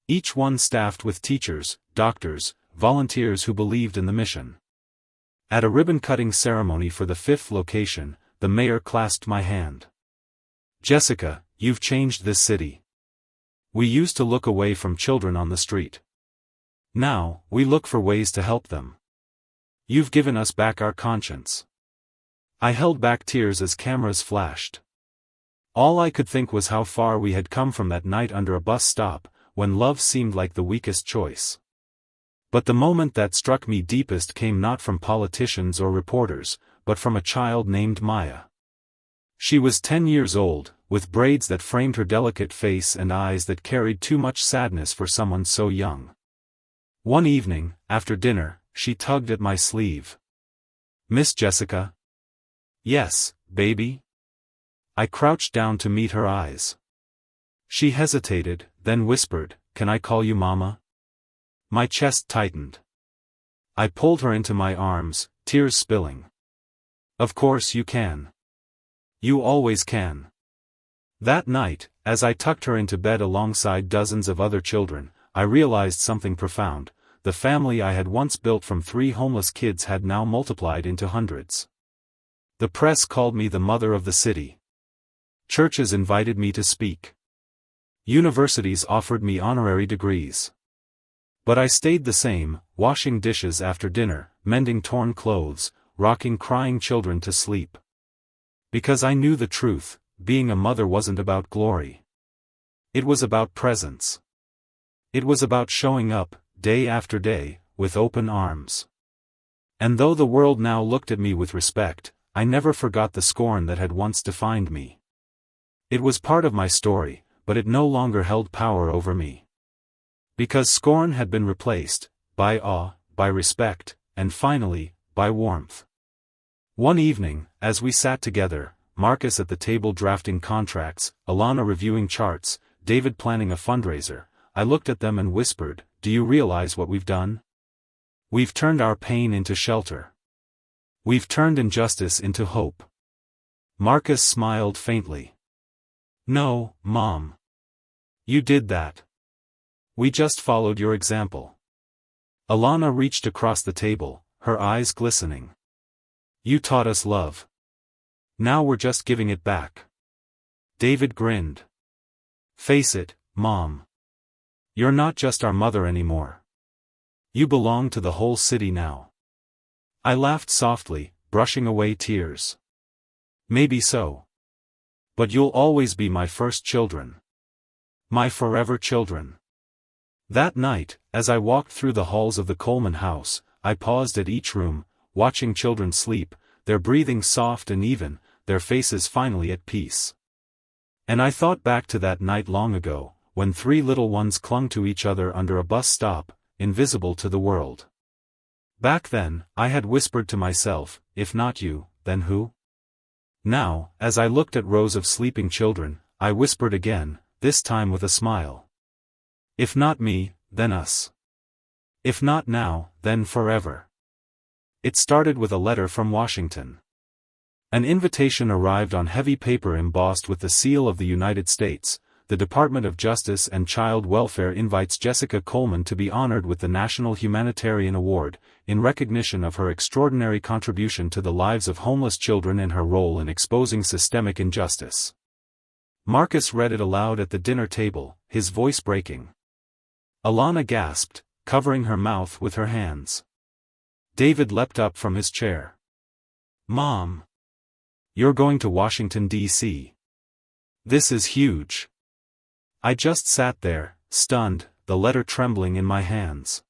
Each one staffed with teachers, doctors, volunteers who believed in the mission. At a ribbon-cutting ceremony for the 5th location, the mayor clasped my hand. "Jessica, you've changed this city. We used to look away from children on the street. Now, we look for ways to help them. You've given us back our conscience." I held back tears as cameras flashed. All I could think was how far we had come from that night under a bus stop, when love seemed like the weakest choice. But the moment that struck me deepest came not from politicians or reporters, but from a child named Maya. She was 10 years old, with braids that framed her delicate face and eyes that carried too much sadness for someone so young. One evening, after dinner, she tugged at my sleeve. "Miss Jessica?" "Yes, baby?" I crouched down to meet her eyes. She hesitated, then whispered, "Can I call you Mama?" My chest tightened. I pulled her into my arms, tears spilling. "Of course you can. You always can." That night, as I tucked her into bed alongside dozens of other children, I realized something profound. The family I had once built from 3 homeless kids had now multiplied into hundreds. The press called me the mother of the city. Churches invited me to speak. Universities offered me honorary degrees. But I stayed the same, washing dishes after dinner, mending torn clothes, rocking crying children to sleep. Because I knew the truth, being a mother wasn't about glory. It was about presence. It was about showing up, day after day, with open arms. And though the world now looked at me with respect, I never forgot the scorn that had once defined me. It was part of my story, but it no longer held power over me. Because scorn had been replaced, by awe, by respect, and finally, by warmth. One evening, as we sat together, Marcus at the table drafting contracts, Alana reviewing charts, David planning a fundraiser, I looked at them and whispered, "Do you realize what we've done? We've turned our pain into shelter. We've turned injustice into hope." Marcus smiled faintly. "No, Mom. You did that. We just followed your example." Alana reached across the table, her eyes glistening. "You taught us love. Now we're just giving it back." David grinned. "Face it, Mom. You're not just our mother anymore. You belong to the whole city now." I laughed softly, brushing away tears. "Maybe so. But you'll always be my first children. My forever children." That night, as I walked through the halls of the Coleman house, I paused at each room, watching children sleep, their breathing soft and even, their faces finally at peace. And I thought back to that night long ago, when 3 little ones clung to each other under a bus stop, invisible to the world. Back then, I had whispered to myself, if not you, then who? Now, as I looked at rows of sleeping children, I whispered again, this time with a smile. If not me, then us. If not now, then forever. It started with a letter from Washington. An invitation arrived on heavy paper embossed with the seal of the United States. The Department of Justice and Child Welfare invites Jessica Coleman to be honored with the National Humanitarian Award, in recognition of her extraordinary contribution to the lives of homeless children and her role in exposing systemic injustice. Marcus read it aloud at the dinner table, his voice breaking. Alana gasped, covering her mouth with her hands. David leapt up from his chair. Mom! You're going to Washington, D.C. This is huge. I just sat there, stunned, the letter trembling in my hands.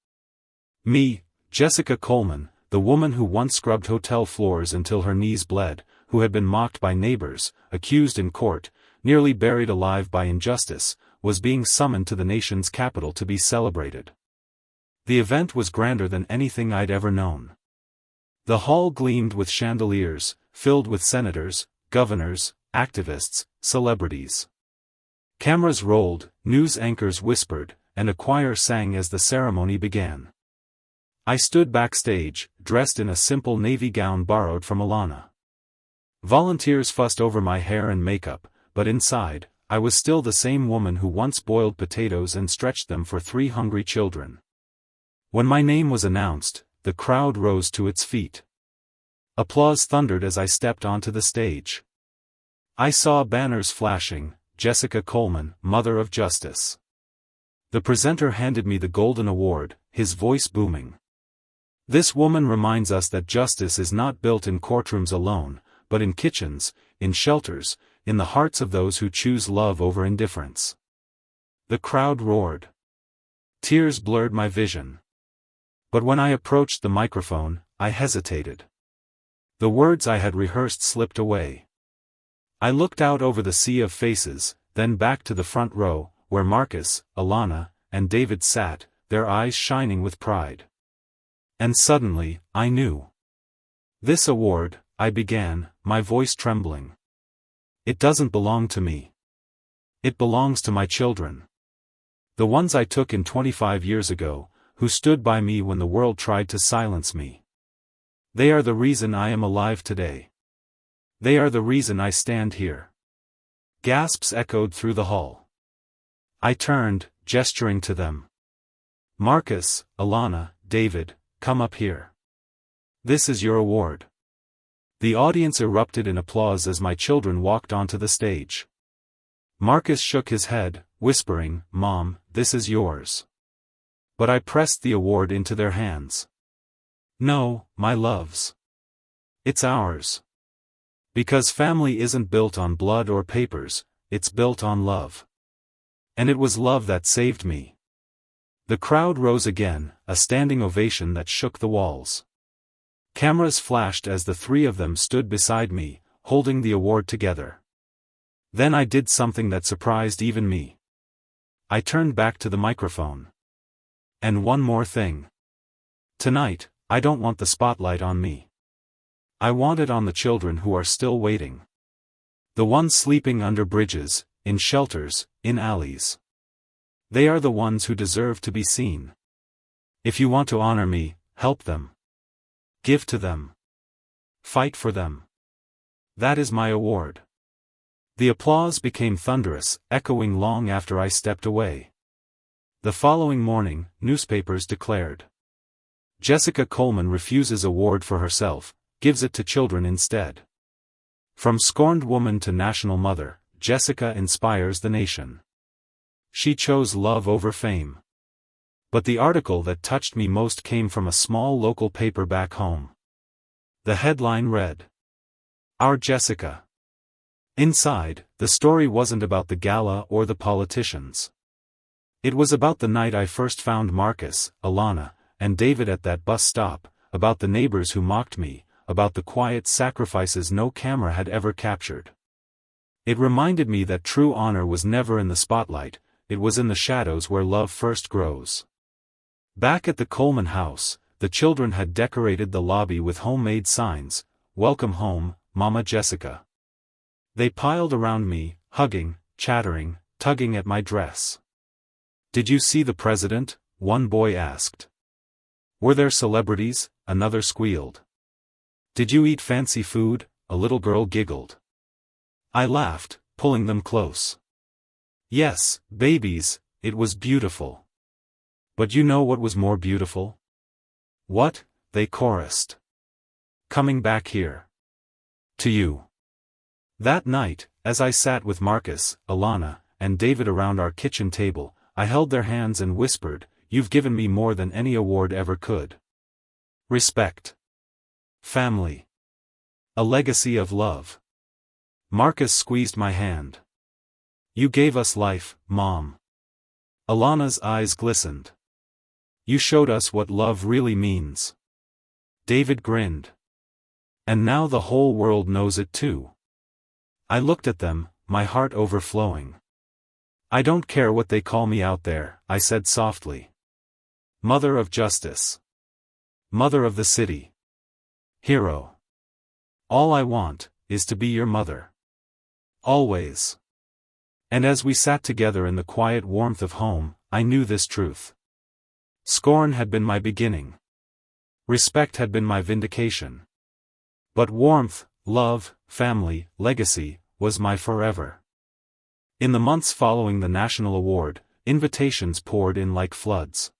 Me, Jessica Coleman, the woman who once scrubbed hotel floors until her knees bled, who had been mocked by neighbors, accused in court, nearly buried alive by injustice, was being summoned to the nation's capital to be celebrated. The event was grander than anything I'd ever known. The hall gleamed with chandeliers, filled with senators, governors, activists, celebrities. Cameras rolled, news anchors whispered, and a choir sang as the ceremony began. I stood backstage, dressed in a simple navy gown borrowed from Alana. Volunteers fussed over my hair and makeup, but inside, I was still the same woman who once boiled potatoes and stretched them for 3 hungry children. When my name was announced, the crowd rose to its feet. Applause thundered as I stepped onto the stage. I saw banners flashing, Jessica Coleman, Mother of Justice. The presenter handed me the Golden Award, his voice booming. This woman reminds us that justice is not built in courtrooms alone, but in kitchens, in shelters, in the hearts of those who choose love over indifference. The crowd roared. Tears blurred my vision. But when I approached the microphone, I hesitated. The words I had rehearsed slipped away. I looked out over the sea of faces, then back to the front row, where Marcus, Alana, and David sat, their eyes shining with pride. And suddenly, I knew. This award, I began, my voice trembling. It doesn't belong to me. It belongs to my children. The ones I took in 25 years ago, who stood by me when the world tried to silence me. They are the reason I am alive today. They are the reason I stand here. Gasps echoed through the hall. I turned, gesturing to them. Marcus, Alana, David, come up here. This is your award. The audience erupted in applause as my children walked onto the stage. Marcus shook his head, whispering, Mom, this is yours. But I pressed the award into their hands. No, my loves. It's ours. Because family isn't built on blood or papers, it's built on love. And it was love that saved me. The crowd rose again, a standing ovation that shook the walls. Cameras flashed as the 3 of them stood beside me, holding the award together. Then I did something that surprised even me. I turned back to the microphone. And one more thing. Tonight, I don't want the spotlight on me. I want it on the children who are still waiting. The ones sleeping under bridges, in shelters, in alleys. They are the ones who deserve to be seen. If you want to honor me, help them. Give to them. Fight for them. That is my award. The applause became thunderous, echoing long after I stepped away. The following morning, newspapers declared. Jessica Coleman refuses award for herself, gives it to children instead. From scorned woman to national mother, Jessica inspires the nation. She chose love over fame. But the article that touched me most came from a small local paper back home. The headline read, Our Jessica. Inside, the story wasn't about the gala or the politicians. It was about the night I first found Marcus, Alana, and David at that bus stop, about the neighbors who mocked me, about the quiet sacrifices no camera had ever captured. It reminded me that true honor was never in the spotlight, it was in the shadows where love first grows. Back at the Coleman house, the children had decorated the lobby with homemade signs, "Welcome home, Mama Jessica." They piled around me, hugging, chattering, tugging at my dress. "Did you see the president?" one boy asked. "Were there celebrities?" another squealed. "Did you eat fancy food?" a little girl giggled. I laughed, pulling them close. "Yes, babies, it was beautiful." "But you know what was more beautiful?" "What?" they chorused. "Coming back here. To you." That night, as I sat with Marcus, Alana, and David around our kitchen table, I held their hands and whispered, "You've given me more than any award ever could. Respect. Family. A legacy of love." Marcus squeezed my hand. "You gave us life, Mom." Alana's eyes glistened. "You showed us what love really means." David grinned. "And now the whole world knows it too." I looked at them, my heart overflowing. "I don't care what they call me out there," I said softly. "Mother of justice. Mother of the city. Hero. All I want is to be your mother. Always." And as we sat together in the quiet warmth of home, I knew this truth. Scorn had been my beginning. Respect had been my vindication. But warmth, love, family, legacy, was my forever. In the months following the national award, invitations poured in like floods.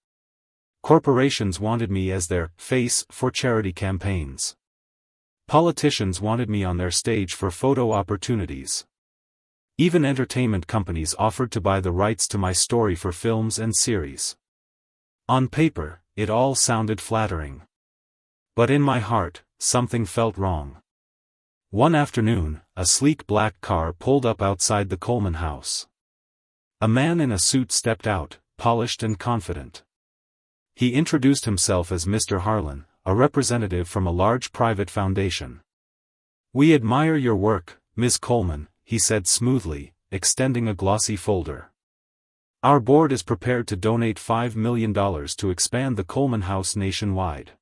Corporations wanted me as their face for charity campaigns. Politicians wanted me on their stage for photo opportunities. Even entertainment companies offered to buy the rights to my story for films and series. On paper, it all sounded flattering. But in my heart, something felt wrong. One afternoon, a sleek black car pulled up outside the Coleman house. A man in a suit stepped out, polished and confident. He introduced himself as Mr. Harlan, a representative from a large private foundation. "We admire your work, Ms. Coleman," he said smoothly, extending a glossy folder. "Our board is prepared to donate $5 million to expand the Coleman House nationwide."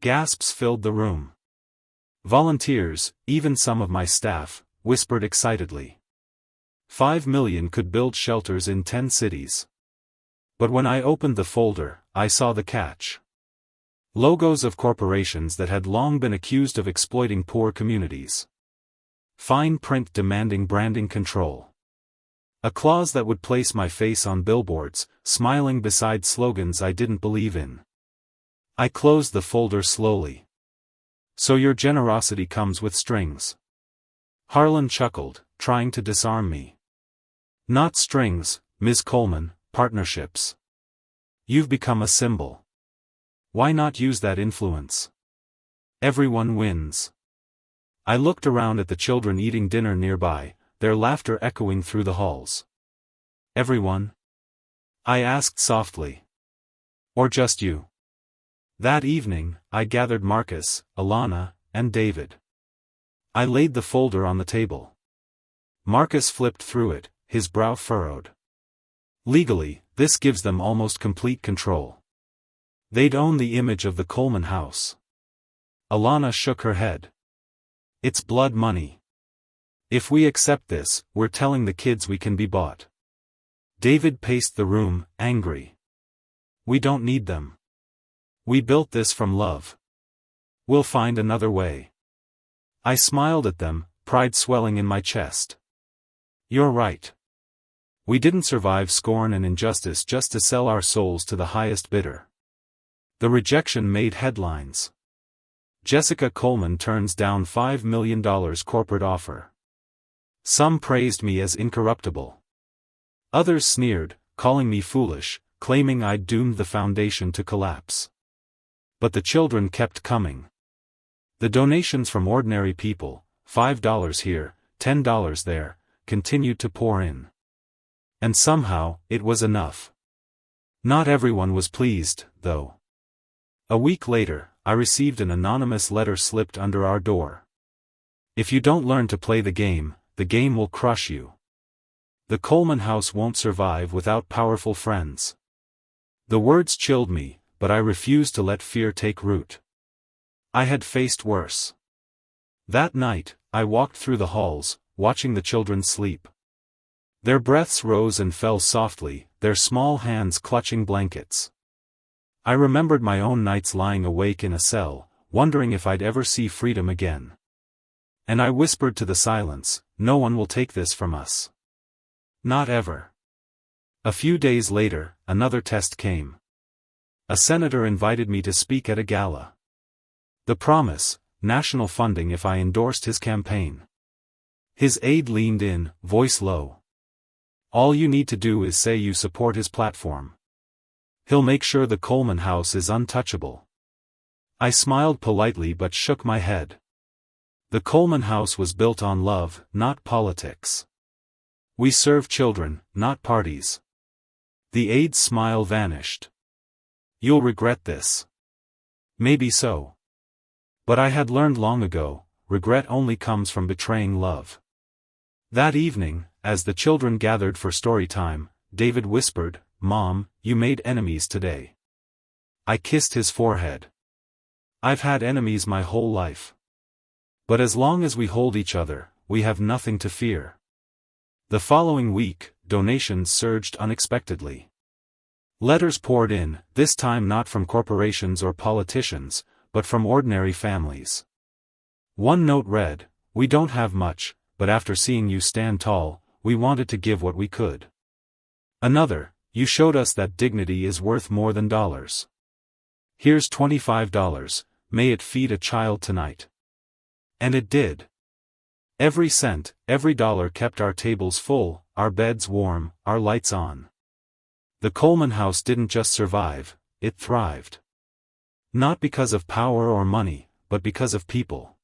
Gasps filled the room. Volunteers, even some of my staff, whispered excitedly. $5 million could build shelters in 10 cities. But when I opened the folder, I saw the catch. Logos of corporations that had long been accused of exploiting poor communities. Fine print demanding branding control. A clause that would place my face on billboards, smiling beside slogans I didn't believe in. I closed the folder slowly. "So your generosity comes with strings." Harlan chuckled, trying to disarm me. "Not strings, Ms. Coleman, partnerships. You've become a symbol. Why not use that influence? Everyone wins." I looked around at the children eating dinner nearby, their laughter echoing through the halls. "Everyone?" I asked softly. "Or just you?" That evening, I gathered Marcus, Alana, and David. I laid the folder on the table. Marcus flipped through it, his brow furrowed. "Legally, this gives them almost complete control. They'd own the image of the Coleman house." Alana shook her head. "It's blood money. If we accept this, we're telling the kids we can be bought." David paced the room, angry. "We don't need them. We built this from love. We'll find another way." I smiled at them, pride swelling in my chest. "You're right. We didn't survive scorn and injustice just to sell our souls to the highest bidder." The rejection made headlines. Jessica Coleman turns down $5 million corporate offer. Some praised me as incorruptible. Others sneered, calling me foolish, claiming I'd doomed the foundation to collapse. But the children kept coming. The donations from ordinary people, $5 here, $10 there, continued to pour in. And somehow, it was enough. Not everyone was pleased, though. A week later, I received an anonymous letter slipped under our door. If you don't learn to play the game will crush you. The Coleman house won't survive without powerful friends. The words chilled me, but I refused to let fear take root. I had faced worse. That night, I walked through the halls, watching the children sleep. Their breaths rose and fell softly, their small hands clutching blankets. I remembered my own nights lying awake in a cell, wondering if I'd ever see freedom again. And I whispered to the silence, no one will take this from us. Not ever. A few days later, another test came. A senator invited me to speak at a gala. The promise, national funding if I endorsed his campaign. His aide leaned in, voice low. All you need to do is say you support his platform. He'll make sure the Coleman house is untouchable. I smiled politely but shook my head. The Coleman house was built on love, not politics. We serve children, not parties. The aide's smile vanished. You'll regret this. Maybe so. But I had learned long ago, regret only comes from betraying love. That evening, as the children gathered for story time, David whispered, "Mom, you made enemies today." I kissed his forehead. I've had enemies my whole life. But as long as we hold each other, we have nothing to fear. The following week, donations surged unexpectedly. Letters poured in, this time not from corporations or politicians, but from ordinary families. One note read, "We don't have much, but after seeing you stand tall, we wanted to give what we could." Another, "You showed us that dignity is worth more than dollars. Here's $25, may it feed a child tonight." And it did. Every cent, every dollar kept our tables full, our beds warm, our lights on. The Coleman house didn't just survive, it thrived. Not because of power or money, but because of people.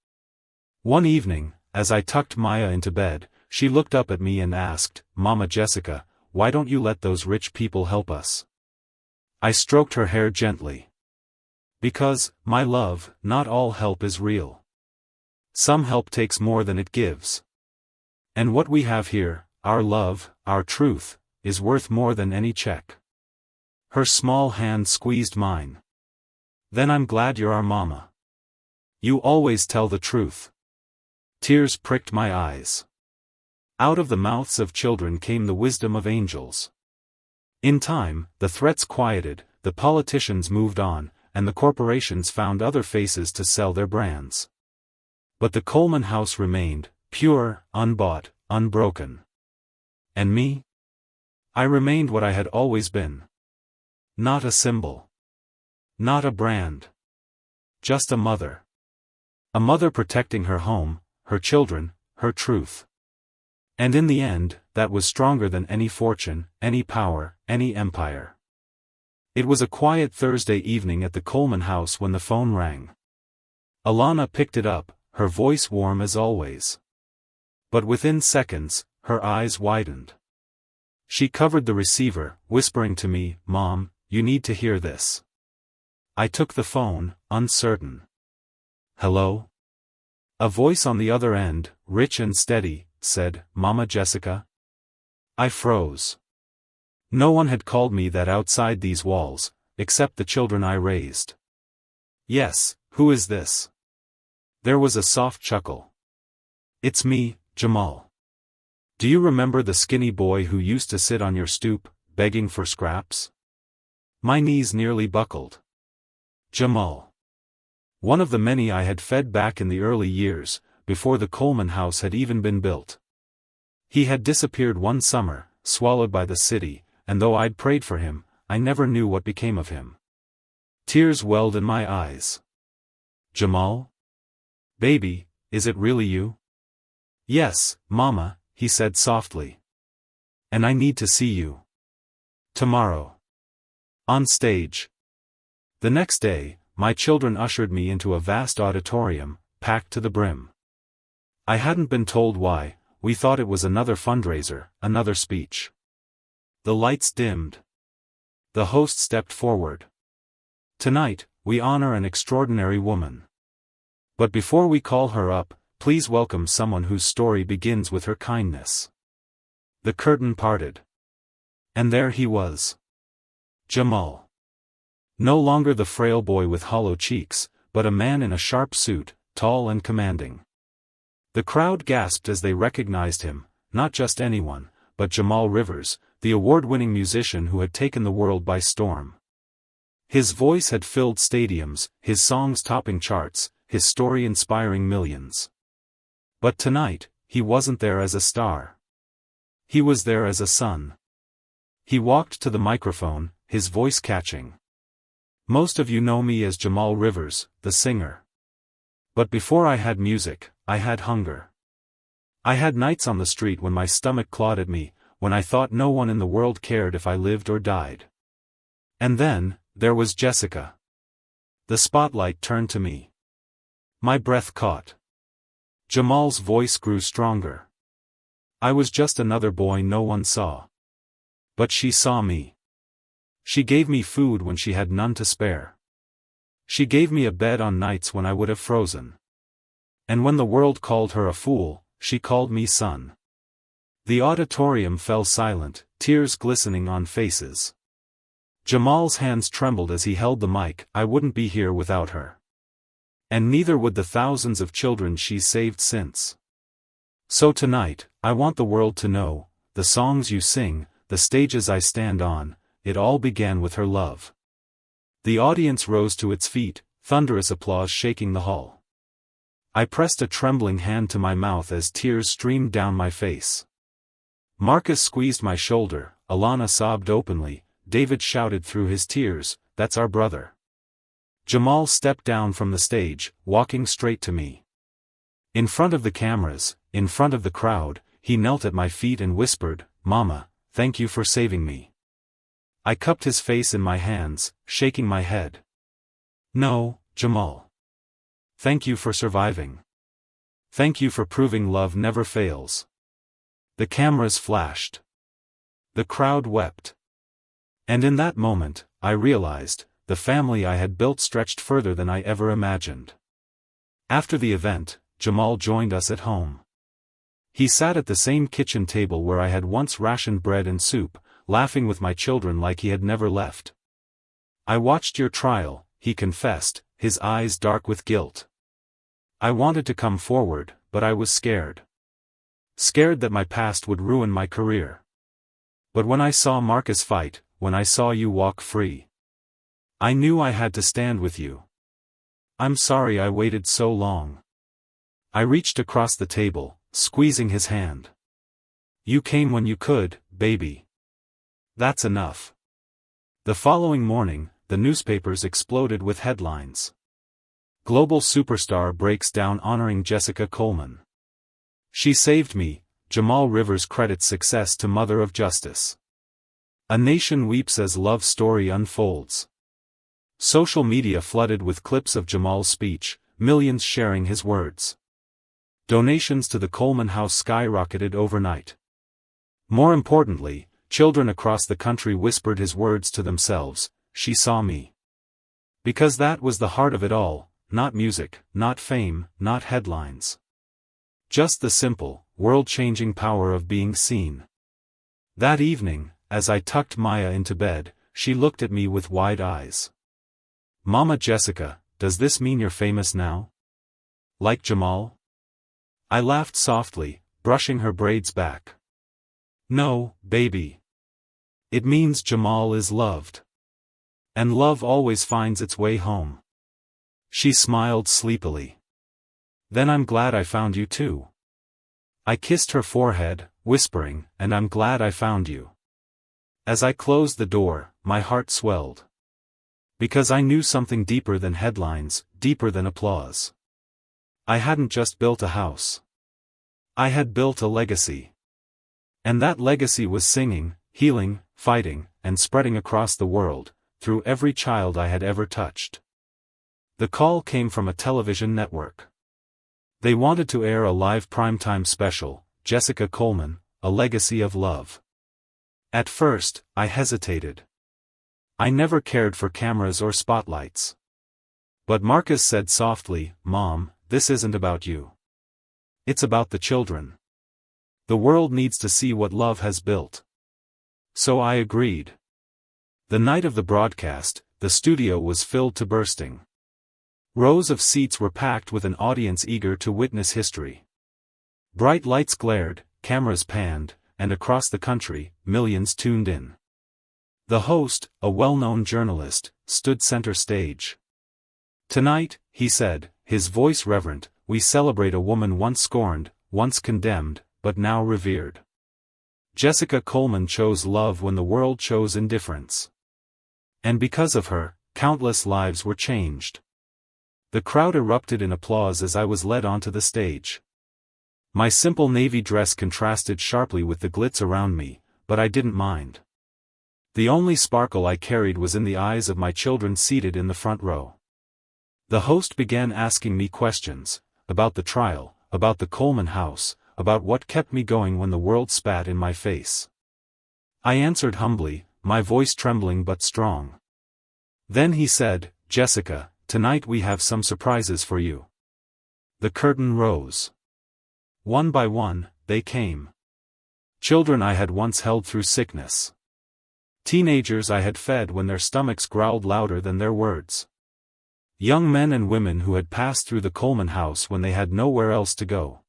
One evening, as I tucked Maya into bed, she looked up at me and asked, "Mama Jessica, why don't you let those rich people help us?" I stroked her hair gently. Because, my love, not all help is real. Some help takes more than it gives. And what we have here, our love, our truth, is worth more than any check. Her small hand squeezed mine. Then I'm glad you're our mama. You always tell the truth. Tears pricked my eyes. Out of the mouths of children came the wisdom of angels. In time, the threats quieted, the politicians moved on, and the corporations found other faces to sell their brands. But the Coleman house remained, pure, unbought, unbroken. And me? I remained what I had always been. Not a symbol. Not a brand. Just a mother. A mother protecting her home, her children, her truth. And in the end, that was stronger than any fortune, any power, any empire. It was a quiet Thursday evening at the Coleman house when the phone rang. Alana picked it up, her voice warm as always. But within seconds, her eyes widened. She covered the receiver, whispering to me, "Mom, you need to hear this." I took the phone, uncertain. "Hello?" A voice on the other end, rich and steady, said, "Mama Jessica?" I froze. No one had called me that outside these walls, except the children I raised. "Yes, who is this?" There was a soft chuckle. "It's me, Jamal. Do you remember the skinny boy who used to sit on your stoop, begging for scraps?" My knees nearly buckled. Jamal. One of the many I had fed back in the early years, before the Coleman house had even been built. He had disappeared one summer, swallowed by the city, and though I'd prayed for him, I never knew what became of him. Tears welled in my eyes. "Jamal? Baby, is it really you?" "Yes, Mama," he said softly. "And I need to see you. Tomorrow. On stage." The next day, my children ushered me into a vast auditorium, packed to the brim. I hadn't been told why, we thought it was another fundraiser, another speech. The lights dimmed. The host stepped forward. "Tonight, we honor an extraordinary woman. But before we call her up, please welcome someone whose story begins with her kindness. The curtain parted. And there he was. Jamal. No longer the frail boy with hollow cheeks, but a man in a sharp suit, tall and commanding. The crowd gasped as they recognized him, not just anyone, but Jamal Rivers, the award-winning musician who had taken the world by storm. His voice had filled stadiums, his songs topping charts, his story inspiring millions. But tonight, he wasn't there as a star. He was there as a son. He walked to the microphone, his voice catching. Most of you know me as Jamal Rivers, the singer. But before I had music, I had hunger. I had nights on the street when my stomach clawed at me, when I thought no one in the world cared if I lived or died. And then, there was Jessica. The spotlight turned to me. My breath caught. Jamal's voice grew stronger. I was just another boy no one saw. But she saw me. She gave me food when she had none to spare. She gave me a bed on nights when I would have frozen. And when the world called her a fool, she called me son. The auditorium fell silent, tears glistening on faces. Jamal's hands trembled as he held the mic. I wouldn't be here without her. And neither would the thousands of children she's saved since. So tonight, I want the world to know, the songs you sing, the stages I stand on, it all began with her love. The audience rose to its feet, thunderous applause shaking the hall. I pressed a trembling hand to my mouth as tears streamed down my face. Marcus squeezed my shoulder, Alana sobbed openly, David shouted through his tears, "That's our brother." Jamal stepped down from the stage, walking straight to me. In front of the cameras, in front of the crowd, he knelt at my feet and whispered, "Mama, thank you for saving me." I cupped his face in my hands, shaking my head. "No, Jamal. Thank you for surviving. Thank you for proving love never fails." The cameras flashed. The crowd wept. And in that moment, I realized, the family I had built stretched further than I ever imagined. After the event, Jamal joined us at home. He sat at the same kitchen table where I had once rationed bread and soup, laughing with my children like he had never left. "I watched your trial," he confessed, his eyes dark with guilt. I wanted to come forward, but I was scared. Scared that my past would ruin my career. But when I saw Marcus fight, when I saw you walk free, I knew I had to stand with you. I'm sorry I waited so long. I reached across the table, squeezing his hand. You came when you could, baby. That's enough. The following morning, the newspapers exploded with headlines. Global superstar breaks down honoring Jessica Coleman. She saved me, Jamal Rivers credits success to Mother of Justice. A nation weeps as love story unfolds. Social media flooded with clips of Jamal's speech, millions sharing his words. Donations to the Coleman House skyrocketed overnight. More importantly, children across the country whispered his words to themselves, "She saw me." Because that was the heart of it all, not music, not fame, not headlines. Just the simple, world-changing power of being seen. That evening, as I tucked Maya into bed, she looked at me with wide eyes. "Mama Jessica, does this mean you're famous now? Like Jamal?" I laughed softly, brushing her braids back. "No, baby. It means Jamal is loved. And love always finds its way home." She smiled sleepily. "Then I'm glad I found you too." I kissed her forehead, whispering, "And I'm glad I found you." As I closed the door, my heart swelled. Because I knew something deeper than headlines, deeper than applause. I hadn't just built a house. I had built a legacy. And that legacy was singing, healing, fighting, and spreading across the world, through every child I had ever touched. The call came from a television network. They wanted to air a live primetime special, Jessica Coleman, A Legacy of Love. At first, I hesitated. I never cared for cameras or spotlights. But Marcus said softly, "Mom, this isn't about you. It's about the children. The world needs to see what love has built." So I agreed. The night of the broadcast, the studio was filled to bursting. Rows of seats were packed with an audience eager to witness history. Bright lights glared, cameras panned, and across the country, millions tuned in. The host, a well-known journalist, stood center stage. "Tonight," he said, his voice reverent, "we celebrate a woman once scorned, once condemned, but now revered. Jessica Coleman chose love when the world chose indifference. And because of her, countless lives were changed." The crowd erupted in applause as I was led onto the stage. My simple navy dress contrasted sharply with the glitz around me, but I didn't mind. The only sparkle I carried was in the eyes of my children seated in the front row. The host began asking me questions, about the trial, about the Coleman house, about what kept me going when the world spat in my face. I answered humbly, my voice trembling but strong. Then he said, "Jessica, tonight we have some surprises for you." The curtain rose. One by one, they came. Children I had once held through sickness. Teenagers I had fed when their stomachs growled louder than their words. Young men and women who had passed through the Coleman house when they had nowhere else to go.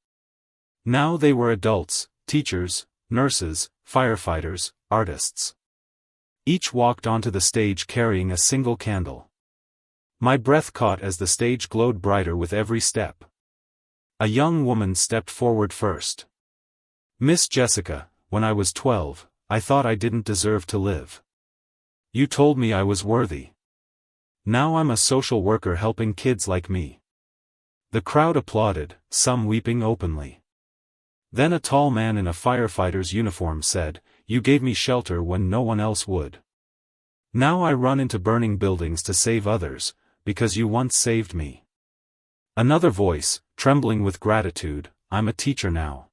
Now they were adults, teachers, nurses, firefighters, artists. Each walked onto the stage carrying a single candle. My breath caught as the stage glowed brighter with every step. A young woman stepped forward first. "Miss Jessica, when I was 12, I thought I didn't deserve to live. You told me I was worthy. Now I'm a social worker helping kids like me." The crowd applauded, some weeping openly. Then a tall man in a firefighter's uniform said, "You gave me shelter when no one else would. Now I run into burning buildings to save others, because you once saved me." Another voice, trembling with gratitude, "I'm a teacher now.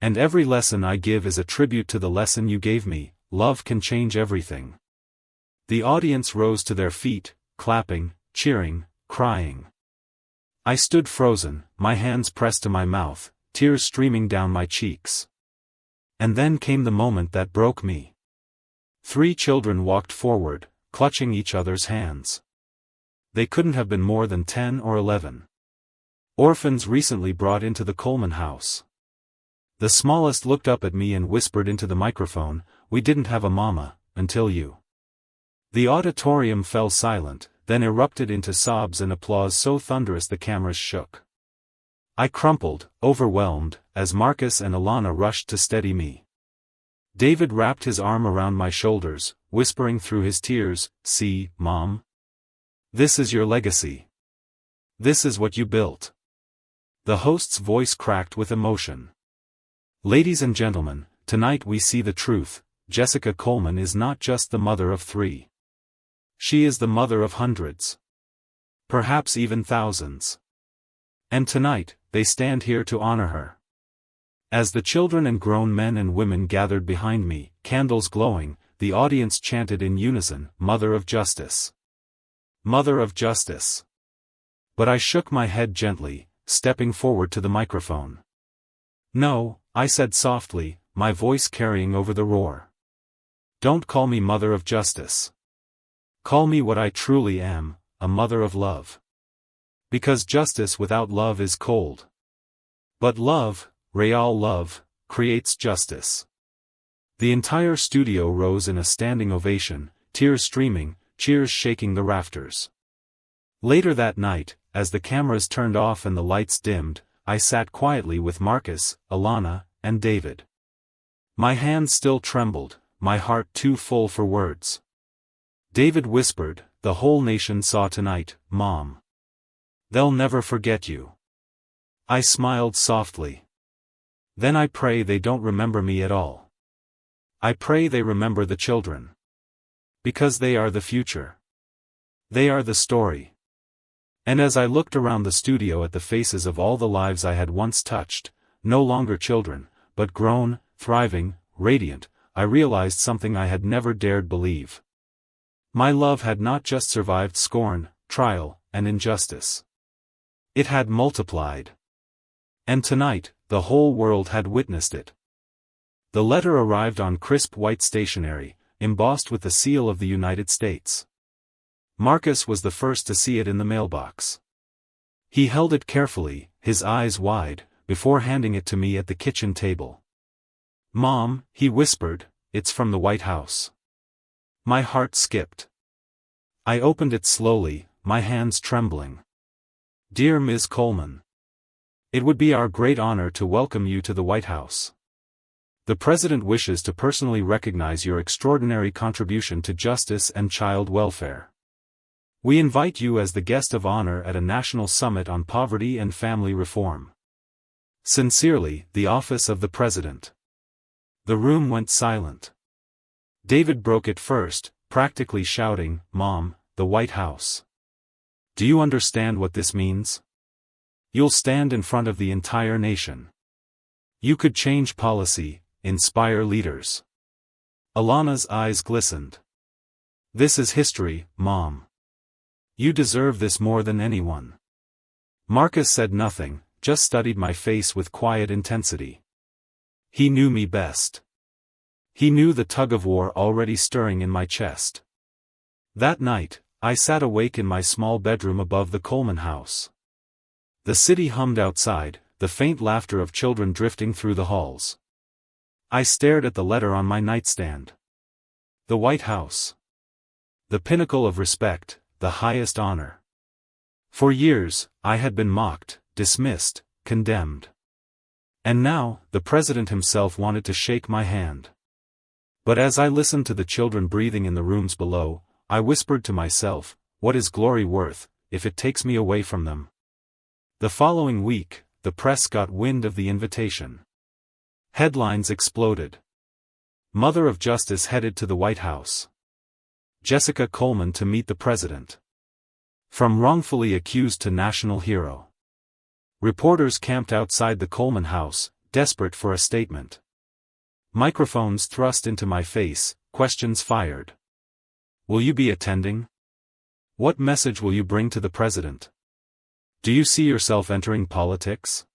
And every lesson I give is a tribute to the lesson you gave me, love can change everything." The audience rose to their feet, clapping, cheering, crying. I stood frozen, my hands pressed to my mouth, tears streaming down my cheeks. And then came the moment that broke me. 3 children walked forward, clutching each other's hands. They couldn't have been more than 10 or 11. Orphans recently brought into the Coleman house. The smallest looked up at me and whispered into the microphone, "We didn't have a mama, until you." The auditorium fell silent, then erupted into sobs and applause so thunderous the cameras shook. I crumpled, overwhelmed, as Marcus and Alana rushed to steady me. David wrapped his arm around my shoulders, whispering through his tears, "See, Mom? This is your legacy. This is what you built." The host's voice cracked with emotion. "Ladies and gentlemen, tonight we see the truth. Jessica Coleman is not just the mother of 3. She is the mother of hundreds. Perhaps even thousands. And tonight, they stand here to honor her." As the children and grown men and women gathered behind me, candles glowing, the audience chanted in unison, "Mother of Justice. Mother of Justice." But I shook my head gently, stepping forward to the microphone. "No," I said softly, my voice carrying over the roar. "Don't call me Mother of Justice. Call me what I truly am, a mother of love. Because justice without love is cold. But love, real love, creates justice." The entire studio rose in a standing ovation, tears streaming, cheers shaking the rafters. Later that night, as the cameras turned off and the lights dimmed, I sat quietly with Marcus, Alana, and David. My hands still trembled, my heart too full for words. David whispered, "The whole nation saw tonight, Mom. They'll never forget you." I smiled softly. "Then I pray they don't remember me at all. I pray they remember the children. Because they are the future. They are the story." And as I looked around the studio at the faces of all the lives I had once touched, no longer children, but grown, thriving, radiant, I realized something I had never dared believe. My love had not just survived scorn, trial, and injustice. It had multiplied. And tonight, the whole world had witnessed it. The letter arrived on crisp white stationery, embossed with the seal of the United States. Marcus was the first to see it in the mailbox. He held it carefully, his eyes wide, before handing it to me at the kitchen table. "Mom," he whispered, "it's from the White House." My heart skipped. I opened it slowly, my hands trembling. "Dear Ms. Coleman. It would be our great honor to welcome you to the White House. The President wishes to personally recognize your extraordinary contribution to justice and child welfare. We invite you as the guest of honor at a national summit on poverty and family reform. Sincerely, the Office of the President." The room went silent. David broke it first, practically shouting, "Mom, the White House. Do you understand what this means? You'll stand in front of the entire nation. You could change policy, inspire leaders." Alana's eyes glistened. "This is history, Mom. You deserve this more than anyone." Marcus said nothing, just studied my face with quiet intensity. He knew me best. He knew the tug-of-war already stirring in my chest. That night, I sat awake in my small bedroom above the Coleman house. The city hummed outside, the faint laughter of children drifting through the halls. I stared at the letter on my nightstand. The White House. The pinnacle of respect, the highest honor. For years, I had been mocked, dismissed, condemned. And now, the President himself wanted to shake my hand. But as I listened to the children breathing in the rooms below, I whispered to myself, what is glory worth, if it takes me away from them? The following week, the press got wind of the invitation. Headlines exploded. Mother of Justice headed to the White House. Jessica Coleman to meet the President. From wrongfully accused to national hero. Reporters camped outside the Coleman house, desperate for a statement. Microphones thrust into my face, questions fired. Will you be attending? What message will you bring to the President? Do you see yourself entering politics?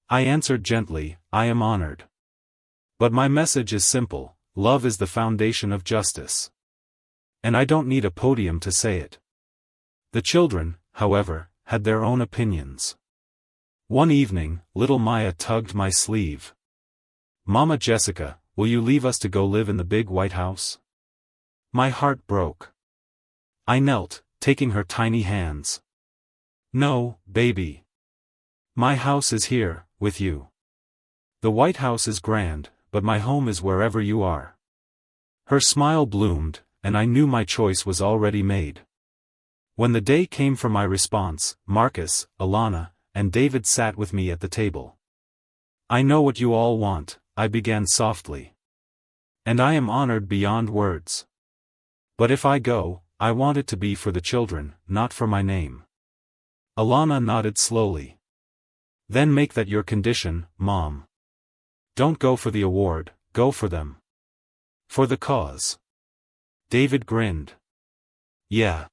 I answered gently, I am honored. But my message is simple, love is the foundation of justice. And I don't need a podium to say it. The children, however, had their own opinions. One evening, little Maya tugged my sleeve. Mama Jessica, will you leave us to go live in the big White House? My heart broke. I knelt, taking her tiny hands. No, baby. My house is here, with you. The White House is grand, but my home is wherever you are. Her smile bloomed, and I knew my choice was already made. When the day came for my response, Marcus, Alana, and David sat with me at the table. I know what you all want, I began softly. And I am honored beyond words. But if I go, I want it to be for the children, not for my name. Alana nodded slowly. Then make that your condition, Mom. Don't go for the award, go for them. For the cause. David grinned. Yeah.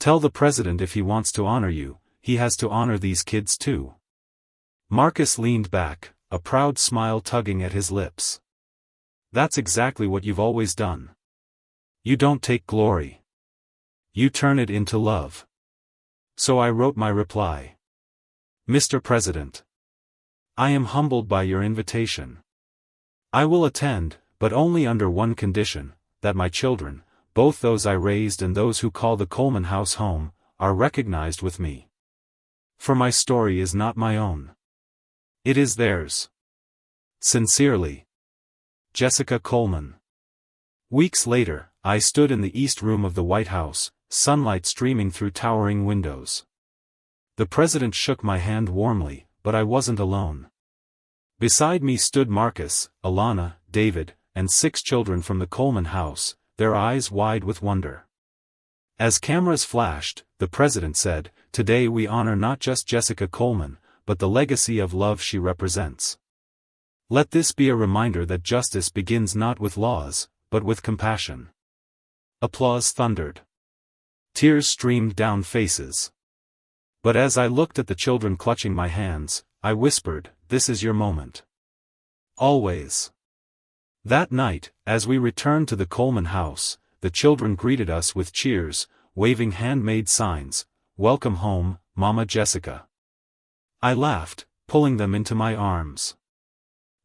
Tell the President if he wants to honor you, he has to honor these kids too. Marcus leaned back, a proud smile tugging at his lips. That's exactly what you've always done. You don't take glory. You turn it into love. So I wrote my reply. Mr. President. I am humbled by your invitation. I will attend, but only under one condition, that my children, both those I raised and those who call the Coleman house home, are recognized with me. For my story is not my own. It is theirs. Sincerely. Jessica Coleman. Weeks later, I stood in the East Room of the White House, sunlight streaming through towering windows. The President shook my hand warmly, but I wasn't alone. Beside me stood Marcus, Alana, David, and 6 children from the Coleman house, their eyes wide with wonder. As cameras flashed, the President said, "Today we honor not just Jessica Coleman, but the legacy of love she represents. Let this be a reminder that justice begins not with laws, but with compassion." Applause thundered. Tears streamed down faces. But as I looked at the children clutching my hands, I whispered, "This is your moment. Always." That night, as we returned to the Coleman house, the children greeted us with cheers, waving handmade signs, "Welcome home, Mama Jessica." I laughed, pulling them into my arms.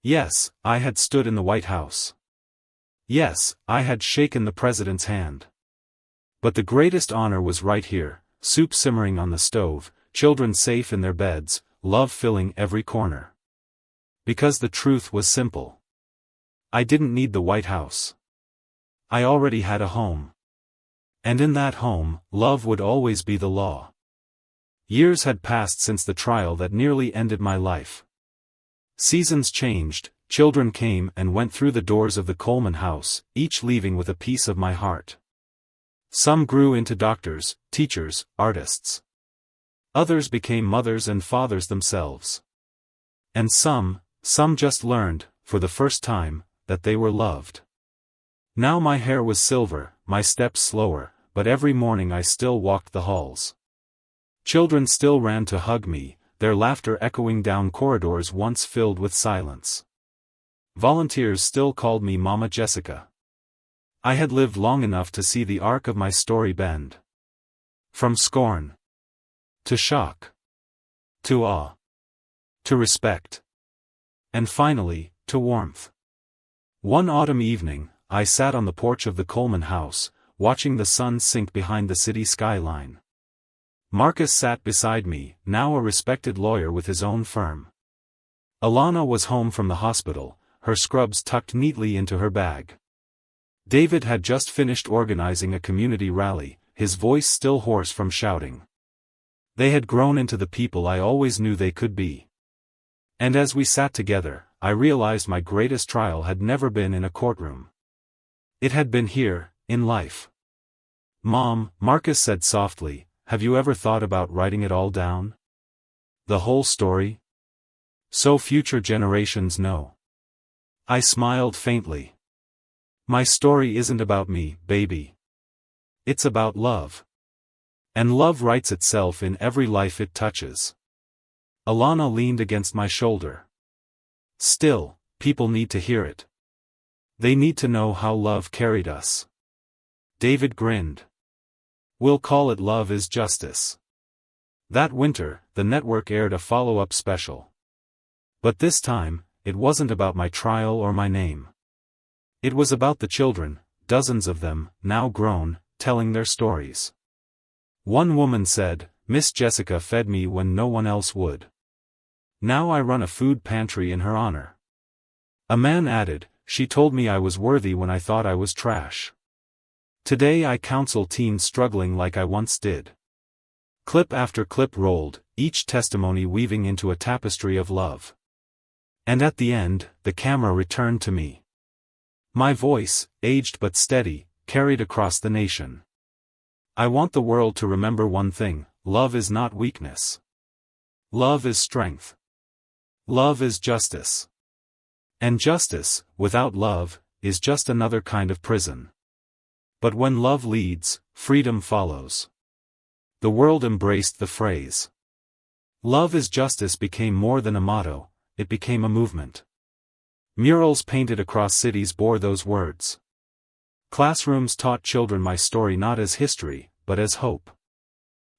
Yes, I had stood in the White House. Yes, I had shaken the president's hand. But the greatest honor was right here, soup simmering on the stove, children safe in their beds, love filling every corner. Because the truth was simple. I didn't need the White House. I already had a home. And in that home, love would always be the law. Years had passed since the trial that nearly ended my life. Seasons changed, children came and went through the doors of the Coleman house, each leaving with a piece of my heart. Some grew into doctors, teachers, artists. Others became mothers and fathers themselves. And some just learned, for the first time, that they were loved. Now my hair was silver, my steps slower, but every morning I still walked the halls. Children still ran to hug me, their laughter echoing down corridors once filled with silence. Volunteers still called me Mama Jessica. I had lived long enough to see the arc of my story bend. From scorn to shock to awe to respect and finally, to warmth. One autumn evening, I sat on the porch of the Coleman house, watching the sun sink behind the city skyline. Marcus sat beside me, now a respected lawyer with his own firm. Alana was home from the hospital, her scrubs tucked neatly into her bag. David had just finished organizing a community rally, his voice still hoarse from shouting. They had grown into the people I always knew they could be. And as we sat together, I realized my greatest trial had never been in a courtroom. It had been here, in life. "Mom," Marcus said softly, "have you ever thought about writing it all down? The whole story? So future generations know." I smiled faintly. "My story isn't about me, baby. It's about love. And love writes itself in every life it touches." Alana leaned against my shoulder. "Still, people need to hear it. They need to know how love carried us." David grinned. "We'll call it Love is Justice." That winter, the network aired a follow-up special. But this time, it wasn't about my trial or my name. It was about the children, dozens of them, now grown, telling their stories. One woman said, "Miss Jessica fed me when no one else would. Now I run a food pantry in her honor." A man added, "She told me I was worthy when I thought I was trash. Today I counsel teens struggling like I once did." Clip after clip rolled, each testimony weaving into a tapestry of love. And at the end, the camera returned to me. My voice, aged but steady, carried across the nation. I want the world to remember one thing: love is not weakness. Love is strength. Love is justice. And justice, without love, is just another kind of prison. But when love leads, freedom follows. The world embraced the phrase. Love is justice became more than a motto, it became a movement. Murals painted across cities bore those words. Classrooms taught children my story not as history, but as hope.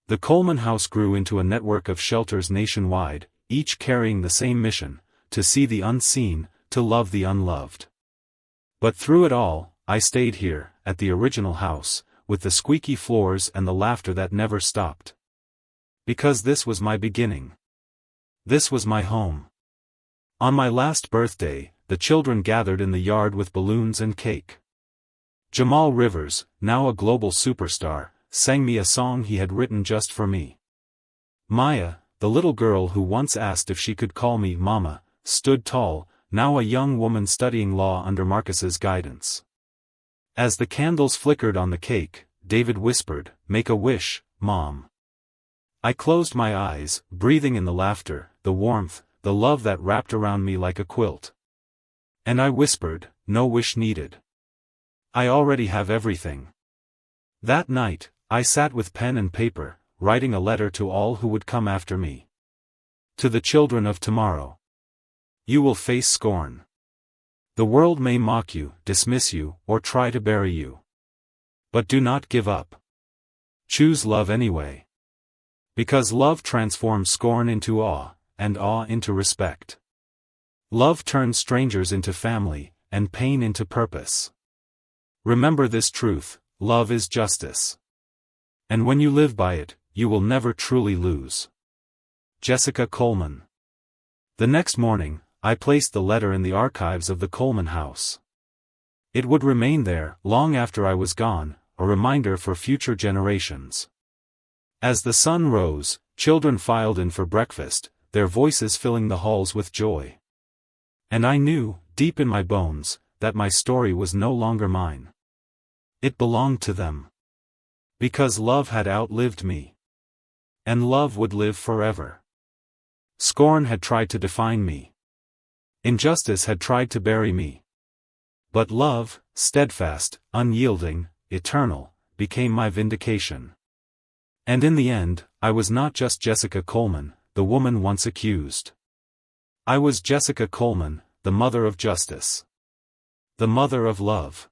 The Coleman House grew into a network of shelters nationwide, each carrying the same mission: to see the unseen, to love the unloved. But through it all, I stayed here, at the original house, with the squeaky floors and the laughter that never stopped. Because this was my beginning. This was my home. On my last birthday, the children gathered in the yard with balloons and cake. Jamal Rivers, now a global superstar, sang me a song he had written just for me. Maya, the little girl who once asked if she could call me Mama, stood tall, now a young woman studying law under Marcus's guidance. As the candles flickered on the cake, David whispered, "Make a wish, Mom." I closed my eyes, breathing in the laughter, the warmth, the love that wrapped around me like a quilt. And I whispered, "No wish needed. I already have everything." That night, I sat with pen and paper, writing a letter to all who would come after me. To the children of tomorrow. You will face scorn. The world may mock you, dismiss you, or try to bury you. But do not give up. Choose love anyway. Because love transforms scorn into awe, and awe into respect. Love turns strangers into family, and pain into purpose. Remember this truth: love is justice. And when you live by it, you will never truly lose. Jessica Coleman. The next morning, I placed the letter in the archives of the Coleman house. It would remain there, long after I was gone, a reminder for future generations. As the sun rose, children filed in for breakfast, their voices filling the halls with joy. And I knew, deep in my bones, that my story was no longer mine. It belonged to them. Because love had outlived me. And love would live forever. Scorn had tried to define me. Injustice had tried to bury me. But love, steadfast, unyielding, eternal, became my vindication. And in the end, I was not just Jessica Coleman, the woman once accused. I was Jessica Coleman, the mother of justice. The mother of love.